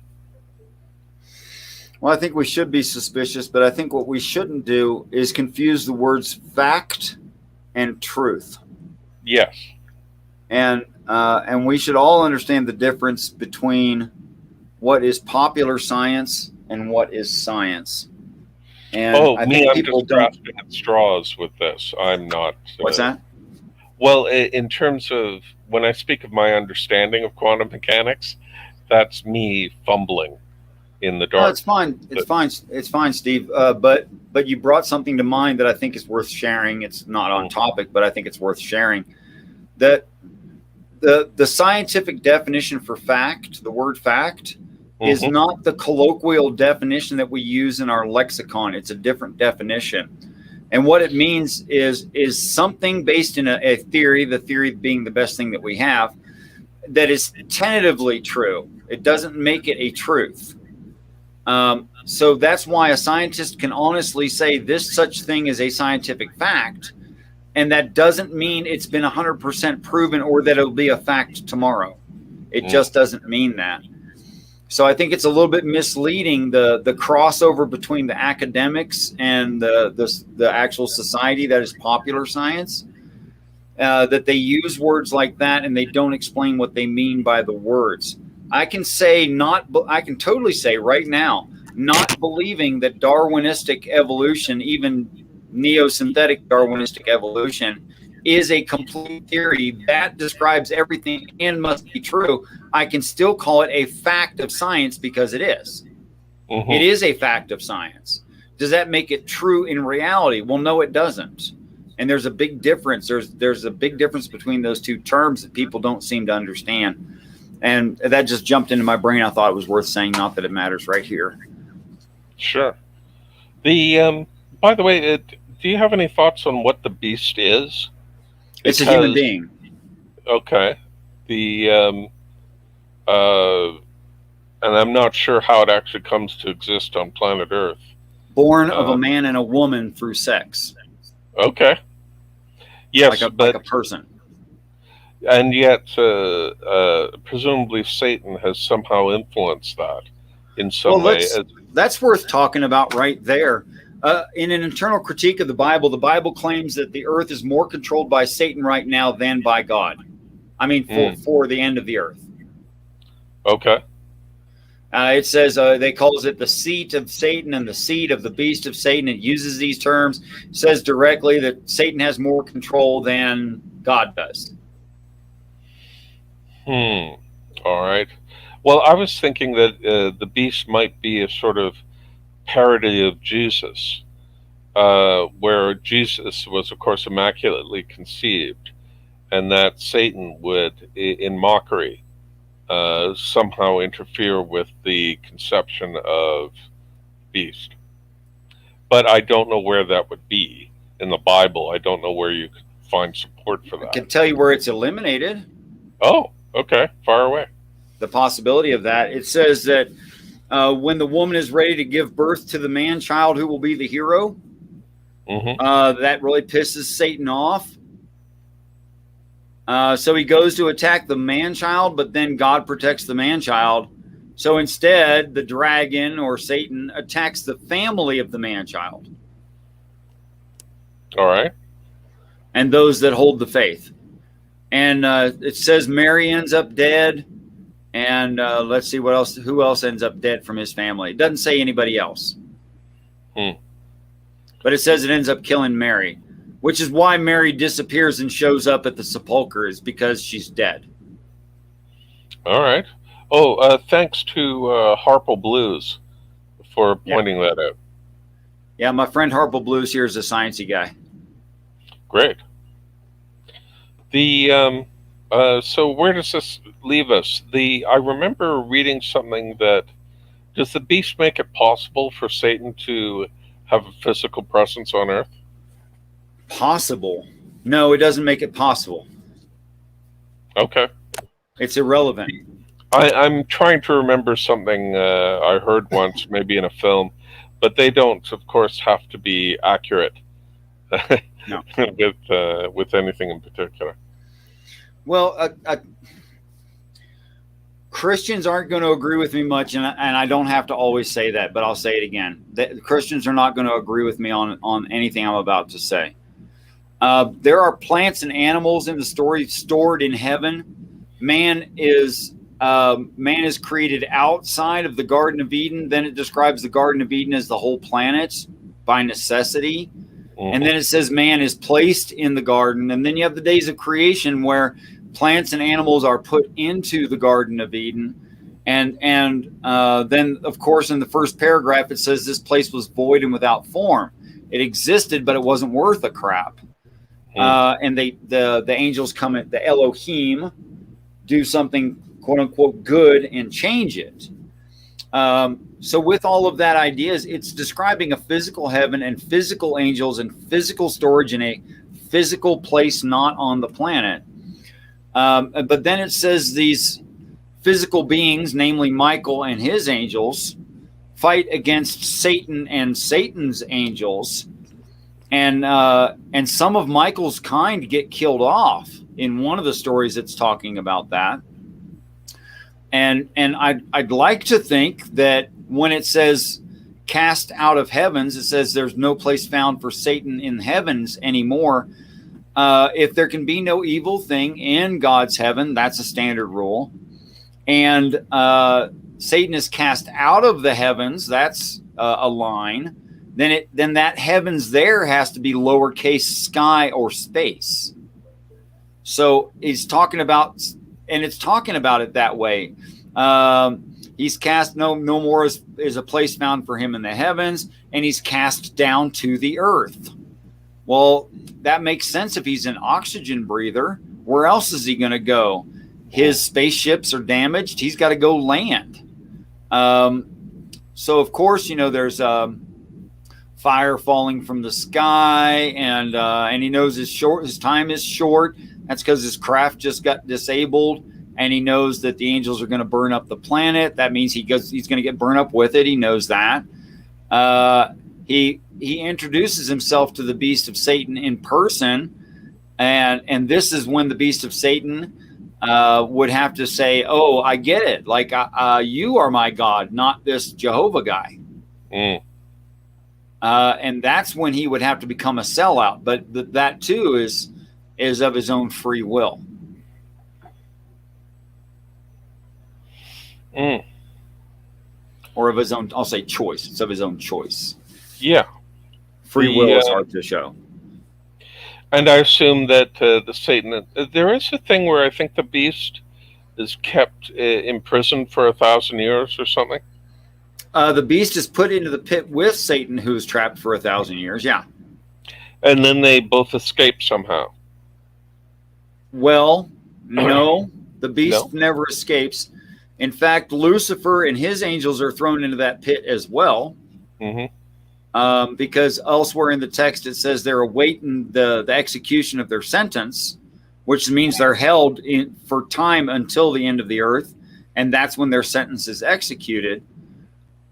[SPEAKER 1] Well, I think we should be suspicious, but I think what we shouldn't do is confuse the words fact and truth.
[SPEAKER 2] Yes.
[SPEAKER 1] And we should all understand the difference between what is popular science and what is science. And I think
[SPEAKER 2] I'm
[SPEAKER 1] people
[SPEAKER 2] just
[SPEAKER 1] don't.
[SPEAKER 2] grasping at straws with this. I'm not.
[SPEAKER 1] What's that?
[SPEAKER 2] Well, in terms of when I speak of my understanding of quantum mechanics, that's me fumbling in the dark.
[SPEAKER 1] No, it's fine. It's fine. It's fine, Steve. But you brought something to mind that I think is worth sharing. It's not on topic, but I think it's worth sharing. That the scientific definition for fact, the word fact, is not the colloquial definition that we use in our lexicon. It's a different definition. And what it means is something based in a theory, the theory being the best thing that we have, that is tentatively true. It doesn't make it a truth. So that's why a scientist can honestly say this such thing is a scientific fact. And that doesn't mean it's been 100% proven or that it'll be a fact tomorrow. It just doesn't mean that. So I think it's a little bit misleading, the crossover between the academics and the actual society that is popular science, that they use words like that and they don't explain what they mean by the words. I can totally say right now, not believing that Darwinistic evolution, even neosynthetic Darwinistic evolution, is a complete theory that describes everything and must be true. I can still call it a fact of science because it is. It is a fact of science. Does that make it true in reality? Well, no, it doesn't. And there's a big difference. There's a big difference between those two terms that people don't seem to understand. And that just jumped into my brain. I thought it was worth saying, not that it matters right here.
[SPEAKER 2] Sure. By the way, do you have any thoughts on what the beast is?
[SPEAKER 1] It's a human being.
[SPEAKER 2] Okay. And I'm not sure how it actually comes to exist on planet Earth.
[SPEAKER 1] Born of a man and a woman through sex.
[SPEAKER 2] Okay. Yes,
[SPEAKER 1] like a person.
[SPEAKER 2] And yet, presumably, Satan has somehow influenced that in some way.
[SPEAKER 1] That's worth talking about right there. In an internal critique of the Bible claims that the earth is more controlled by Satan right now than by God. I mean, for the end of the earth.
[SPEAKER 2] Okay.
[SPEAKER 1] It says they calls it the seat of Satan and the seat of the beast of Satan. It uses these terms. It says directly that Satan has more control than God does.
[SPEAKER 2] All right. Well, I was thinking that the beast might be a sort of parody of Jesus, where Jesus was, of course, immaculately conceived, and that Satan would, in mockery, somehow interfere with the conception of beast. But I don't know where that would be in the Bible. I don't know where you could find support for that.
[SPEAKER 1] I can tell you where it's eliminated.
[SPEAKER 2] Oh, okay. Far away.
[SPEAKER 1] The possibility of that. It says that when the woman is ready to give birth to the man child who will be the hero, that really pisses Satan off. So he goes to attack the man child, but then God protects the man child. So instead, the dragon or Satan attacks the family of the man child.
[SPEAKER 2] All right.
[SPEAKER 1] And those that hold the faith. And it says Mary ends up dead. And let's see what else. Who else ends up dead from his family? It doesn't say anybody else. But it says it ends up killing Mary, which is why Mary disappears and shows up at the sepulcher, is because she's dead.
[SPEAKER 2] All right. Oh, thanks to Harpo Blues for pointing that out.
[SPEAKER 1] Yeah, my friend Harpo Blues here is a sciencey guy.
[SPEAKER 2] Great. So where does this leave us? I remember reading something that, does the beast make it possible for Satan to have a physical presence on Earth?
[SPEAKER 1] Possible? No, it doesn't make it possible.
[SPEAKER 2] Okay.
[SPEAKER 1] It's irrelevant.
[SPEAKER 2] I'm trying to remember something I heard once, maybe in a film, but they don't, of course, have to be accurate
[SPEAKER 1] No.
[SPEAKER 2] with anything in particular.
[SPEAKER 1] Well, Christians aren't going to agree with me much, and I don't have to always say that, but I'll say it again. Christians are not going to agree with me on anything I'm about to say. There are plants and animals in the story stored in heaven. Man is created outside of the Garden of Eden. Then it describes the Garden of Eden as the whole planet by necessity. Mm-hmm. And then it says man is placed in the garden. And then you have the days of creation where plants and animals are put into the Garden of Eden. And then, of course, in the first paragraph, it says this place was void and without form. It existed, but it wasn't worth a crap. And the angels come at the Elohim, do something, quote unquote, good and change it. So with all of that ideas, it's describing a physical heaven and physical angels and physical storage in a physical place, not on the planet. But then it says these physical beings, namely Michael and his angels, fight against Satan and Satan's angels. And some of Michael's kind get killed off in one of the stories that's talking about that. And I'd like to think that when it says cast out of heavens, it says there's no place found for Satan in heavens anymore. If there can be no evil thing in God's heaven, that's a standard rule. And Satan is cast out of the heavens, that's a line. Then that heavens there has to be lowercase sky or space. So he's talking about, and it's talking about it that way. He's cast, no more is a place found for him in the heavens, and he's cast down to the earth. Well, that makes sense if he's an oxygen breather. Where else is he going to go? His spaceships are damaged. He's got to go land. So, of course, there's fire falling from the sky, and he knows his time is short. That's because his craft just got disabled, and he knows that the angels are going to burn up the planet. That means he's going to get burned up with it. He knows that. He introduces himself to the beast of Satan in person, and this is when the beast of Satan would have to say, "Oh, I get it. Like you are my God, not this Jehovah guy." And that's when he would have to become a sellout. But that too is of his own free will. Or of his own, I'll say choice. It's of his own choice.
[SPEAKER 2] Yeah.
[SPEAKER 1] Free will is hard to show.
[SPEAKER 2] And I assume that the Satan, there is a thing where I think the beast is kept imprisoned for 1,000 years or something.
[SPEAKER 1] The beast is put into the pit with Satan, who's trapped for 1,000 years. Yeah.
[SPEAKER 2] And then they both escape somehow.
[SPEAKER 1] Well, no, the beast never escapes. In fact, Lucifer and his angels are thrown into that pit as well. Mm-hmm. Because elsewhere in the text, it says they're awaiting the execution of their sentence, which means they're held for time until the end of the earth. And that's when their sentence is executed.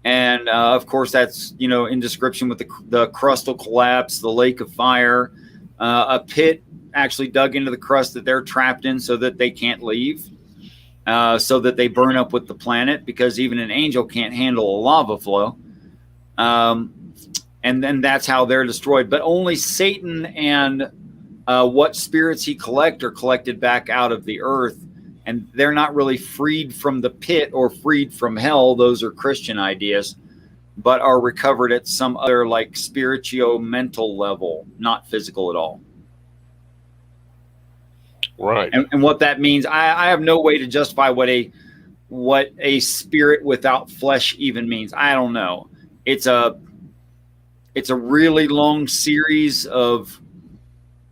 [SPEAKER 1] And of course, that's, in description with the crustal collapse, the lake of fire, a pit actually dug into the crust that they're trapped in so that they can't leave, so that they burn up with the planet, because even an angel can't handle a lava flow. And then that's how they're destroyed. But only Satan and what spirits he collects are collected back out of the earth. And they're not really freed from the pit or freed from hell. Those are Christian ideas, but are recovered at some other like spiritual-mental level, not physical at all.
[SPEAKER 2] Right.
[SPEAKER 1] And what that means, I have no way to justify what a spirit without flesh even means. I don't know. It's a it's a really long series of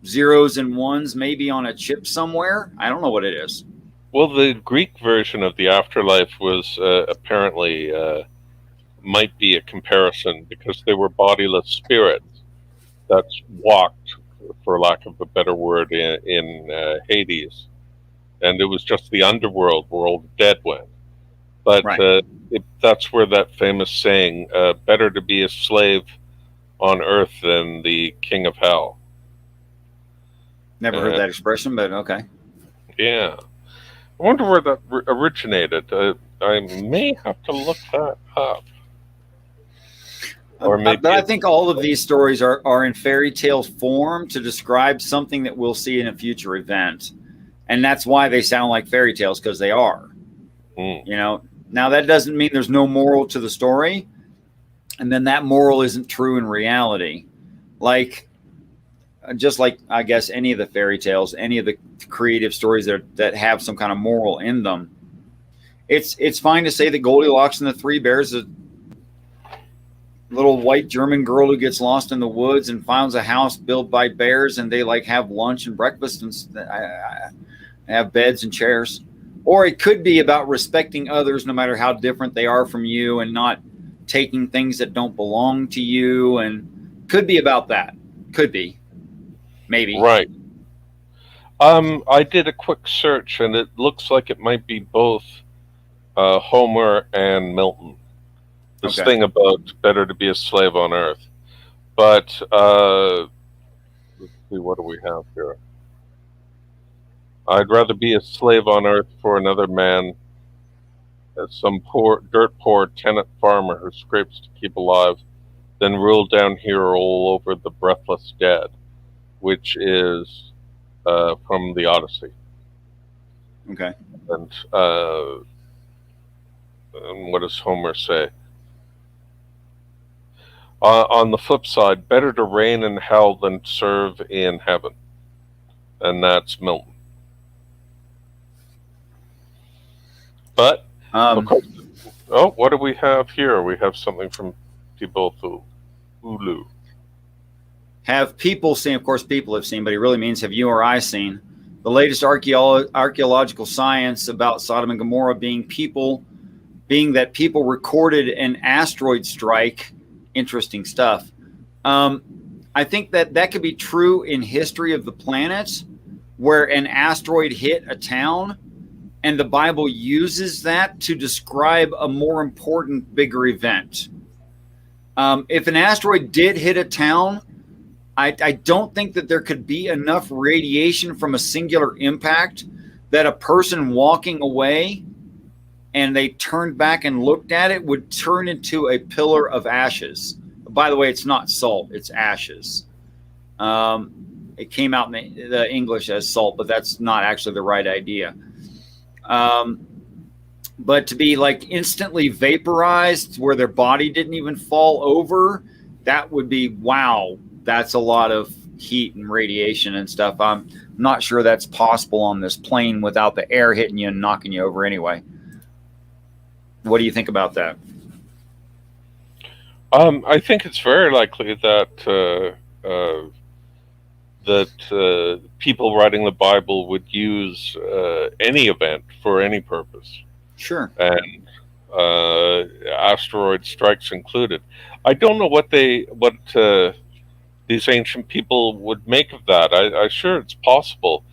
[SPEAKER 1] zeros and ones, maybe on a chip somewhere. I don't know what it is.
[SPEAKER 2] Well, the Greek version of the afterlife was apparently might be a comparison because they were bodiless spirits that walked, for lack of a better word, in Hades, and it was just the underworld where all the dead went. But
[SPEAKER 1] Right.
[SPEAKER 2] that's where that famous saying, "Better to be a slave on earth than the king of hell."
[SPEAKER 1] Never heard that expression, but okay.
[SPEAKER 2] Yeah, I wonder where that originated. I may have to look that up. Or maybe
[SPEAKER 1] But I think all of these stories are in fairy tale form to describe something that we'll see in a future event. And that's why they sound like fairy tales, because they are. You know, now that doesn't mean there's no moral to the story. And then that moral isn't true in reality. Like, just like, I guess, any of the fairy tales, any of the creative stories that have some kind of moral in them. It's fine to say that Goldilocks and the Three Bears, a little white German girl who gets lost in the woods and finds a house built by bears, and they like have lunch and breakfast and have beds and chairs. Or it could be about respecting others no matter how different they are from you, and not taking things that don't belong to you, and could be about that. Could be. Maybe.
[SPEAKER 2] right. I did a quick search, and it looks like it might be both Homer and Milton. This
[SPEAKER 1] Okay.
[SPEAKER 2] thing about better to be a slave on earth. But let's see, what do we have here? I'd rather be a slave on earth for another man as some dirt poor tenant farmer who scrapes to keep alive than rule down here all over the breathless dead, which is from the Odyssey.
[SPEAKER 1] Okay.
[SPEAKER 2] And what does Homer say? On the flip side, better to reign in hell than serve in heaven. And that's Milton. But, of course, what do we have here? We have something from Ulu.
[SPEAKER 1] Have people seen? Of course, people have seen, but he really means have you or I seen the latest archaeological science about Sodom and Gomorrah being that people recorded an asteroid strike. Interesting stuff. I think that could be true in history of the planet, where an asteroid hit a town, and the Bible uses that to describe a more important, bigger event. If an asteroid did hit a town, I don't think that there could be enough radiation from a singular impact that a person walking away and they turned back and looked at it would turn into a pillar of ashes. By the way, it's not salt, it's ashes. It came out in the English as salt, but that's not actually the right idea. But to be like instantly vaporized where their body didn't even fall over, that would be, wow, that's a lot of heat and radiation and stuff. I'm not sure that's possible on this plane without the air hitting you and knocking you over anyway. What do you think about that?
[SPEAKER 2] I think it's very likely that people writing the Bible would use any event for any purpose.
[SPEAKER 1] Sure.
[SPEAKER 2] And asteroid strikes included. I don't know what these ancient people would make of that. I'm sure it's possible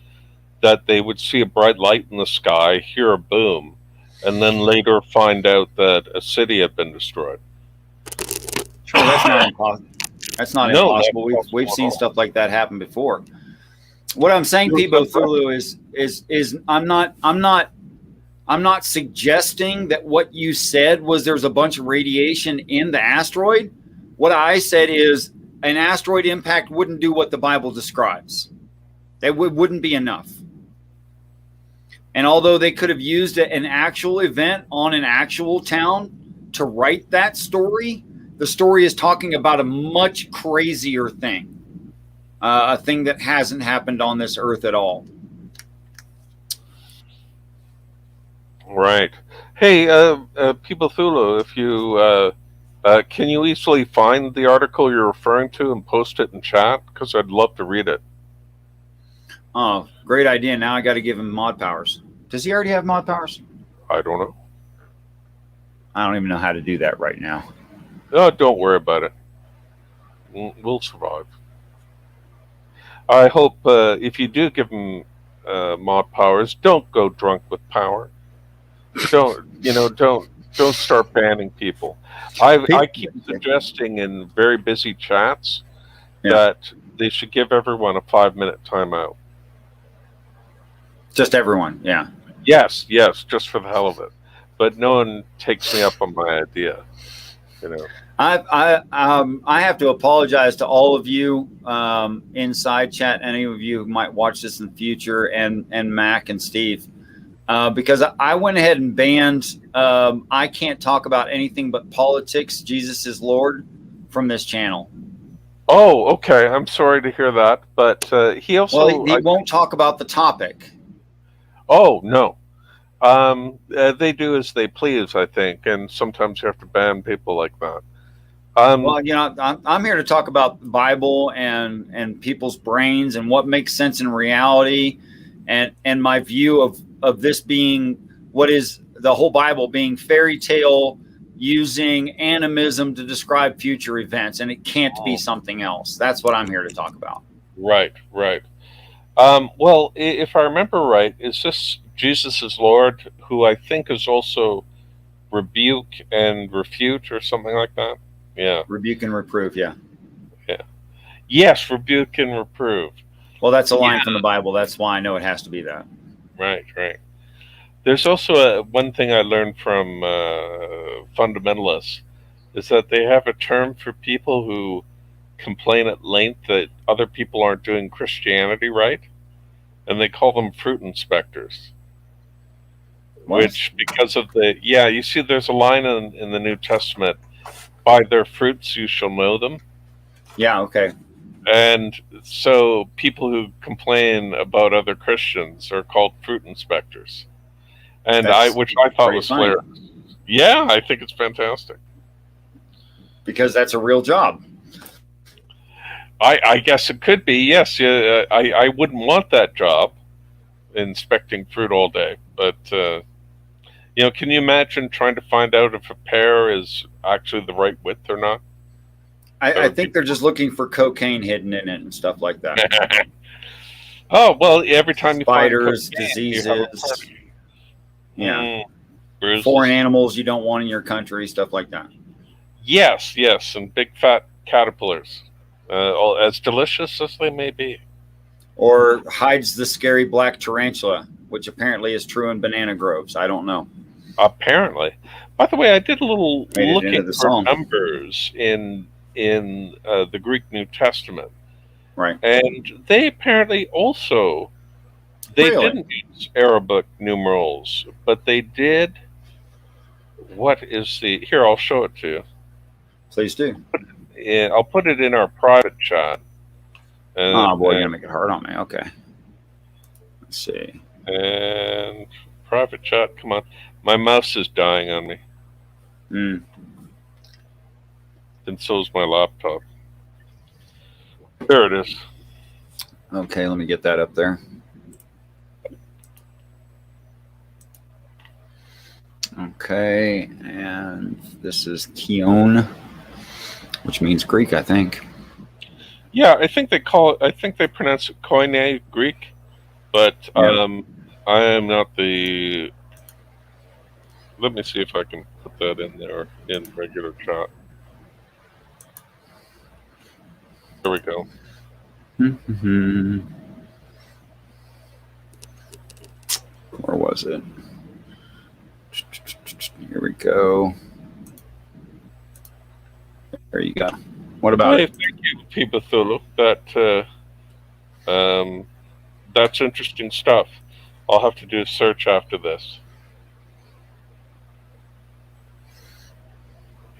[SPEAKER 2] that they would see a bright light in the sky, hear a boom, and then later find out that a city had been destroyed.
[SPEAKER 1] Sure, that's not impossible. That's not
[SPEAKER 2] No,
[SPEAKER 1] impossible. We've seen stuff like that happen before. What I'm saying, Peebo Thulu, is I'm not suggesting that what you said was there's a bunch of radiation in the asteroid. What I said is an asteroid impact wouldn't do what the Bible describes. That wouldn't be enough. And although they could have used an actual event on an actual town to write that story, the story is talking about a much crazier thing, a thing that hasn't happened on this earth at all.
[SPEAKER 2] Right. Hey, People Thulu, if you Can you easily find the article you're referring to and post it in chat? Because I'd love to read it.
[SPEAKER 1] Oh, great idea. Now I got to give him mod powers. Does he already have mod powers?
[SPEAKER 2] I don't know.
[SPEAKER 1] I don't even know how to do that right now.
[SPEAKER 2] No, don't worry about it. We'll survive. I hope if you do give him mod powers, don't go drunk with power. Don't start banning people. I keep suggesting in very busy chats that they should give everyone a 5-minute timeout.
[SPEAKER 1] Just everyone, yeah.
[SPEAKER 2] Yes, just for the hell of it. But no one takes me up on my idea.
[SPEAKER 1] I have to apologize to all of you inside chat, any of you who might watch this in the future, and Mac and Steve, because I went ahead and banned I can't talk about anything but politics, Jesus is Lord, from this channel.
[SPEAKER 2] Oh, okay. I'm sorry to hear that, but he also
[SPEAKER 1] he won't talk about the topic.
[SPEAKER 2] Oh no. They do as they please, I think, and sometimes you have to ban people like that.
[SPEAKER 1] Well, I'm here to talk about the Bible and people's brains and what makes sense in reality, and my view of this being what is the whole Bible being fairy tale using animism to describe future events, and it can't be something else. That's what I'm here to talk about.
[SPEAKER 2] Right. Well, if I remember right, is this Jesus is Lord, who I think is also rebuke and refute or something like that? Yeah.
[SPEAKER 1] Rebuke and reprove, yeah.
[SPEAKER 2] Yes, rebuke and reprove.
[SPEAKER 1] Well, that's a line from the Bible. That's why I know it has to be that.
[SPEAKER 2] Right. There's also one thing I learned from fundamentalists is that they have a term for people who complain at length that other people aren't doing Christianity right, and they call them fruit inspectors. What? Which, because of you see there's a line in the New Testament, by their fruits you shall know them.
[SPEAKER 1] Yeah, okay.
[SPEAKER 2] And so people who complain about other Christians are called fruit inspectors. And which I thought was hilarious. Yeah, I think it's fantastic.
[SPEAKER 1] Because that's a real job.
[SPEAKER 2] I guess it could be, yes. I wouldn't want that job, inspecting fruit all day. But, can you imagine trying to find out if a pear is actually the right width or not?
[SPEAKER 1] I think they're just looking for cocaine hidden in it and stuff like that.
[SPEAKER 2] Oh, well, every time you
[SPEAKER 1] spiders,
[SPEAKER 2] find cocaine,
[SPEAKER 1] diseases, foreign animals you don't want in your country, stuff like that.
[SPEAKER 2] Yes, and big fat caterpillars, as delicious as they may be.
[SPEAKER 1] Or hides the scary black tarantula, which apparently is true in banana groves. I don't know.
[SPEAKER 2] Apparently. By the way, I did a little looking for numbers in the Greek New Testament.
[SPEAKER 1] Right.
[SPEAKER 2] And they apparently also, didn't use Arabic numerals, but they did, here, I'll show it to you.
[SPEAKER 1] Please do.
[SPEAKER 2] I'll put it in our private chat.
[SPEAKER 1] Oh boy, you're gonna make it hard on me. Okay. Let's see.
[SPEAKER 2] And private chat, come on. My mouse is dying on me. And so's my laptop. There it is.
[SPEAKER 1] Okay, let me get that up there. Okay, and this is Kion, which means Greek, I think.
[SPEAKER 2] Yeah, I think they pronounce it Koine Greek, but I am not the. Let me see if I can put that in there in regular chat. There we go.
[SPEAKER 1] Where was it? Here we go. There you go. What about it?
[SPEAKER 2] Thank you, Pibathulu. That's interesting stuff. I'll have to do a search after this.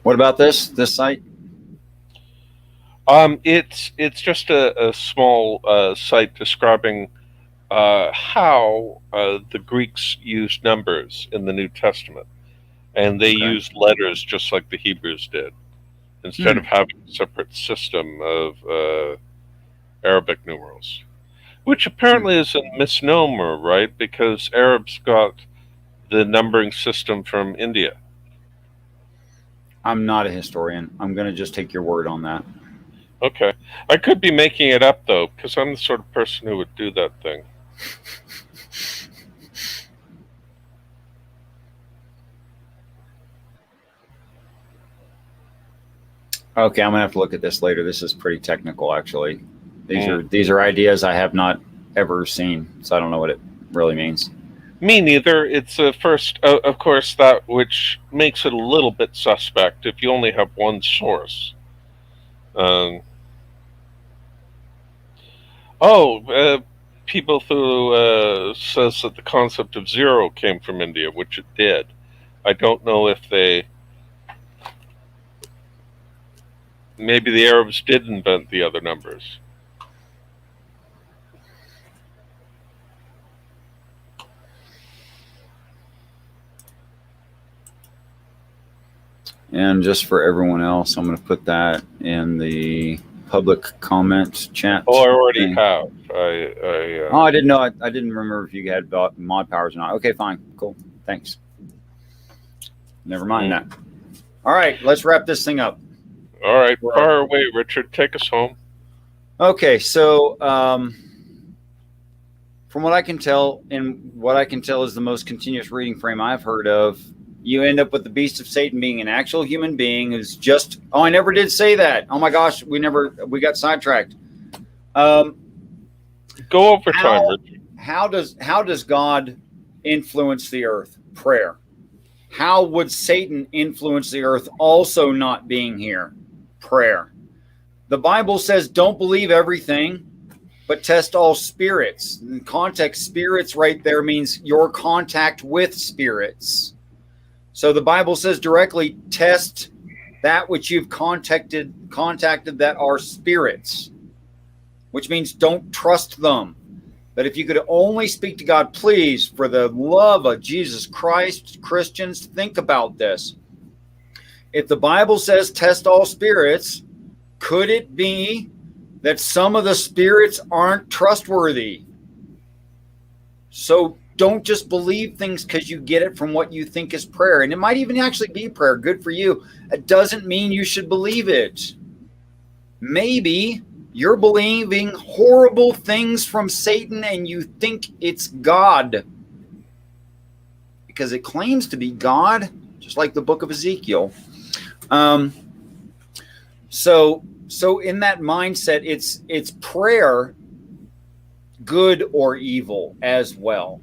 [SPEAKER 1] What about this site?
[SPEAKER 2] It's just a small site describing how the Greeks used numbers in the New Testament, and they used letters just like the Hebrews did. instead of having a separate system of Arabic numerals, which apparently is a misnomer, right? Because Arabs got the numbering system from India.
[SPEAKER 1] I'm not a historian. I'm going to just take your word on that.
[SPEAKER 2] Okay. I could be making it up, though, because I'm the sort of person who would do that thing.
[SPEAKER 1] Okay, I'm going to have to look at this later. This is pretty technical, actually. These are ideas I have not ever seen, so I don't know what it really means.
[SPEAKER 2] Me neither. It's first, of course, that which makes it a little bit suspect if you only have one source. People who says that the concept of zero came from India, which it did. I don't know if maybe the Arabs did invent the other numbers.
[SPEAKER 1] And just for everyone else, I'm going to put that in the public comment chat.
[SPEAKER 2] Oh, I already have.
[SPEAKER 1] I didn't know. I didn't remember if you had mod powers or not. Okay, fine. Cool. Thanks. Never mind that. All right, let's wrap this thing up.
[SPEAKER 2] All right, far away, Richard. Take us home.
[SPEAKER 1] Okay, so from what I can tell, and what I can tell is the most continuous reading frame I've heard of, you end up with the beast of Satan being an actual human being who's just, oh, I never did say that. Oh my gosh, we got sidetracked.
[SPEAKER 2] Go over time, Richard.
[SPEAKER 1] How does God influence the earth? Prayer. How would Satan influence the earth also not being here? Prayer. The Bible says don't believe everything, but test all spirits. In context, spirits right there means your contact with spirits. So the Bible says directly, test that which you've contacted that are spirits, which means don't trust them. But if you could only speak to God, please, for the love of Jesus Christ, Christians, think about this. If the Bible says test all spirits, could it be that some of the spirits aren't trustworthy? So don't just believe things because you get it from what you think is prayer. And it might even actually be prayer. Good for you. It doesn't mean you should believe it. Maybe you're believing horrible things from Satan and you think it's God because it claims to be God, just like the book of Ezekiel. So in that mindset, it's prayer, good or evil as well.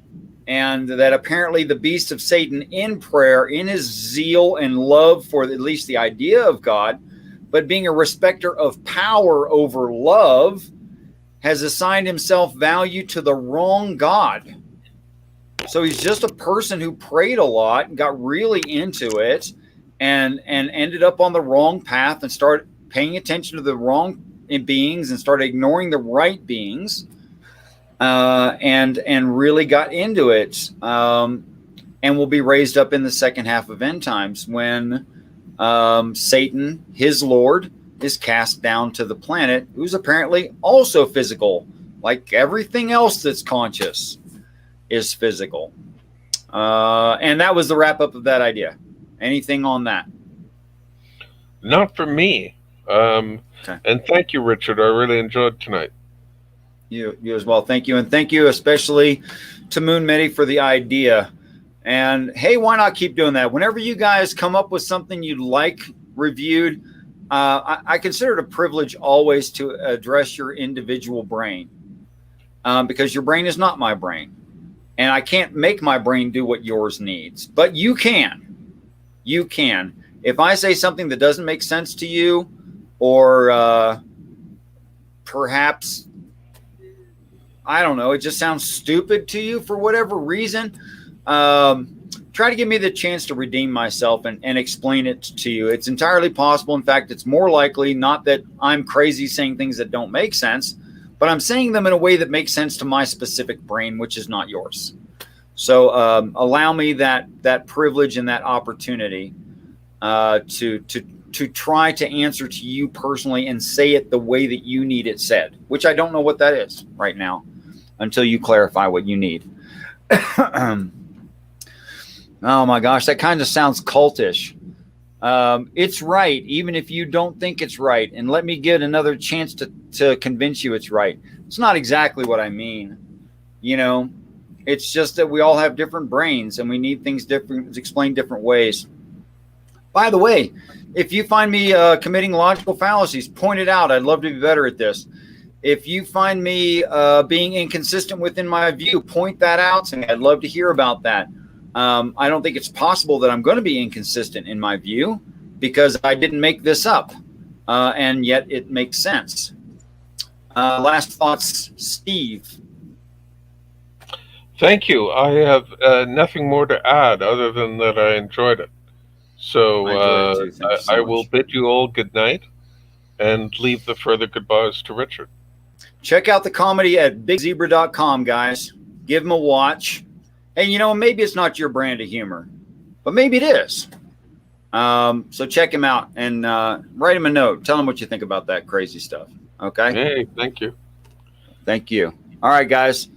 [SPEAKER 1] And that apparently the beast of Satan in prayer, in his zeal and love for at least the idea of God, but being a respecter of power over love, has assigned himself value to the wrong God. So he's just a person who prayed a lot and got really into it and ended up on the wrong path and started paying attention to the wrong beings and started ignoring the right beings. And really got into it, and will be raised up in the second half of end times when Satan, his Lord, is cast down to the planet, who's apparently also physical, like everything else that's conscious is physical. And that was the wrap up of that idea. Anything on that?
[SPEAKER 2] Not for me. Okay. And thank you, Richard. I really enjoyed tonight.
[SPEAKER 1] You as well. Thank you. And thank you especially to Moon Medi for the idea. And hey, why not keep doing that? Whenever you guys come up with something you'd like reviewed, I consider it a privilege always to address your individual brain, because your brain is not my brain. And I can't make my brain do what yours needs. But you can. You can. If I say something that doesn't make sense to you, or perhaps, I don't know, it just sounds stupid to you for whatever reason, try to give me the chance to redeem myself and explain it to you. It's entirely possible. In fact, it's more likely not that I'm crazy saying things that don't make sense, but I'm saying them in a way that makes sense to my specific brain, which is not yours. So allow me that privilege and that opportunity to to try to answer to you personally and say it the way that you need it said, which I don't know what that is right now until you clarify what you need. Oh my gosh, that kind of sounds cultish. It's right, even if you don't think it's right. And let me get another chance to convince you it's right. It's not exactly what I mean. You know, it's just that we all have different brains and we need things different, explained different ways. By the way, if you find me committing logical fallacies, point it out. I'd love to be better at this. If you find me being inconsistent within my view, point that out to me. I'd love to hear about that. I don't think it's possible that I'm going to be inconsistent in my view because I didn't make this up, and yet it makes sense. Last thoughts, Steve.
[SPEAKER 2] Thank you. I have nothing more to add other than that I enjoyed it. So I will bid you all good night and leave the further goodbyes to Richard.
[SPEAKER 1] Check out the comedy at bigzebra.com, guys. Give him a watch. And, you know, maybe it's not your brand of humor, but maybe it is. So check him out and write him a note. Tell him what you think about that crazy stuff. Okay?
[SPEAKER 2] Hey, thank you.
[SPEAKER 1] Thank you. All right, guys.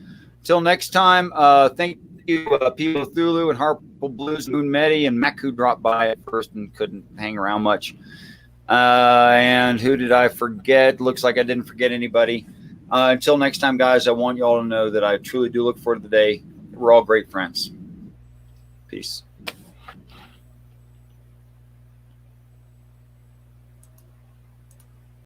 [SPEAKER 1] Till next time, thank you, People of Thulu and Harple Blues, Moon Medi, and Mac, who dropped by at first and couldn't hang around much. And who did I forget? Looks like I didn't forget anybody. Until next time, guys, I want you all to know that I truly do look forward to the day we're all great friends. Peace.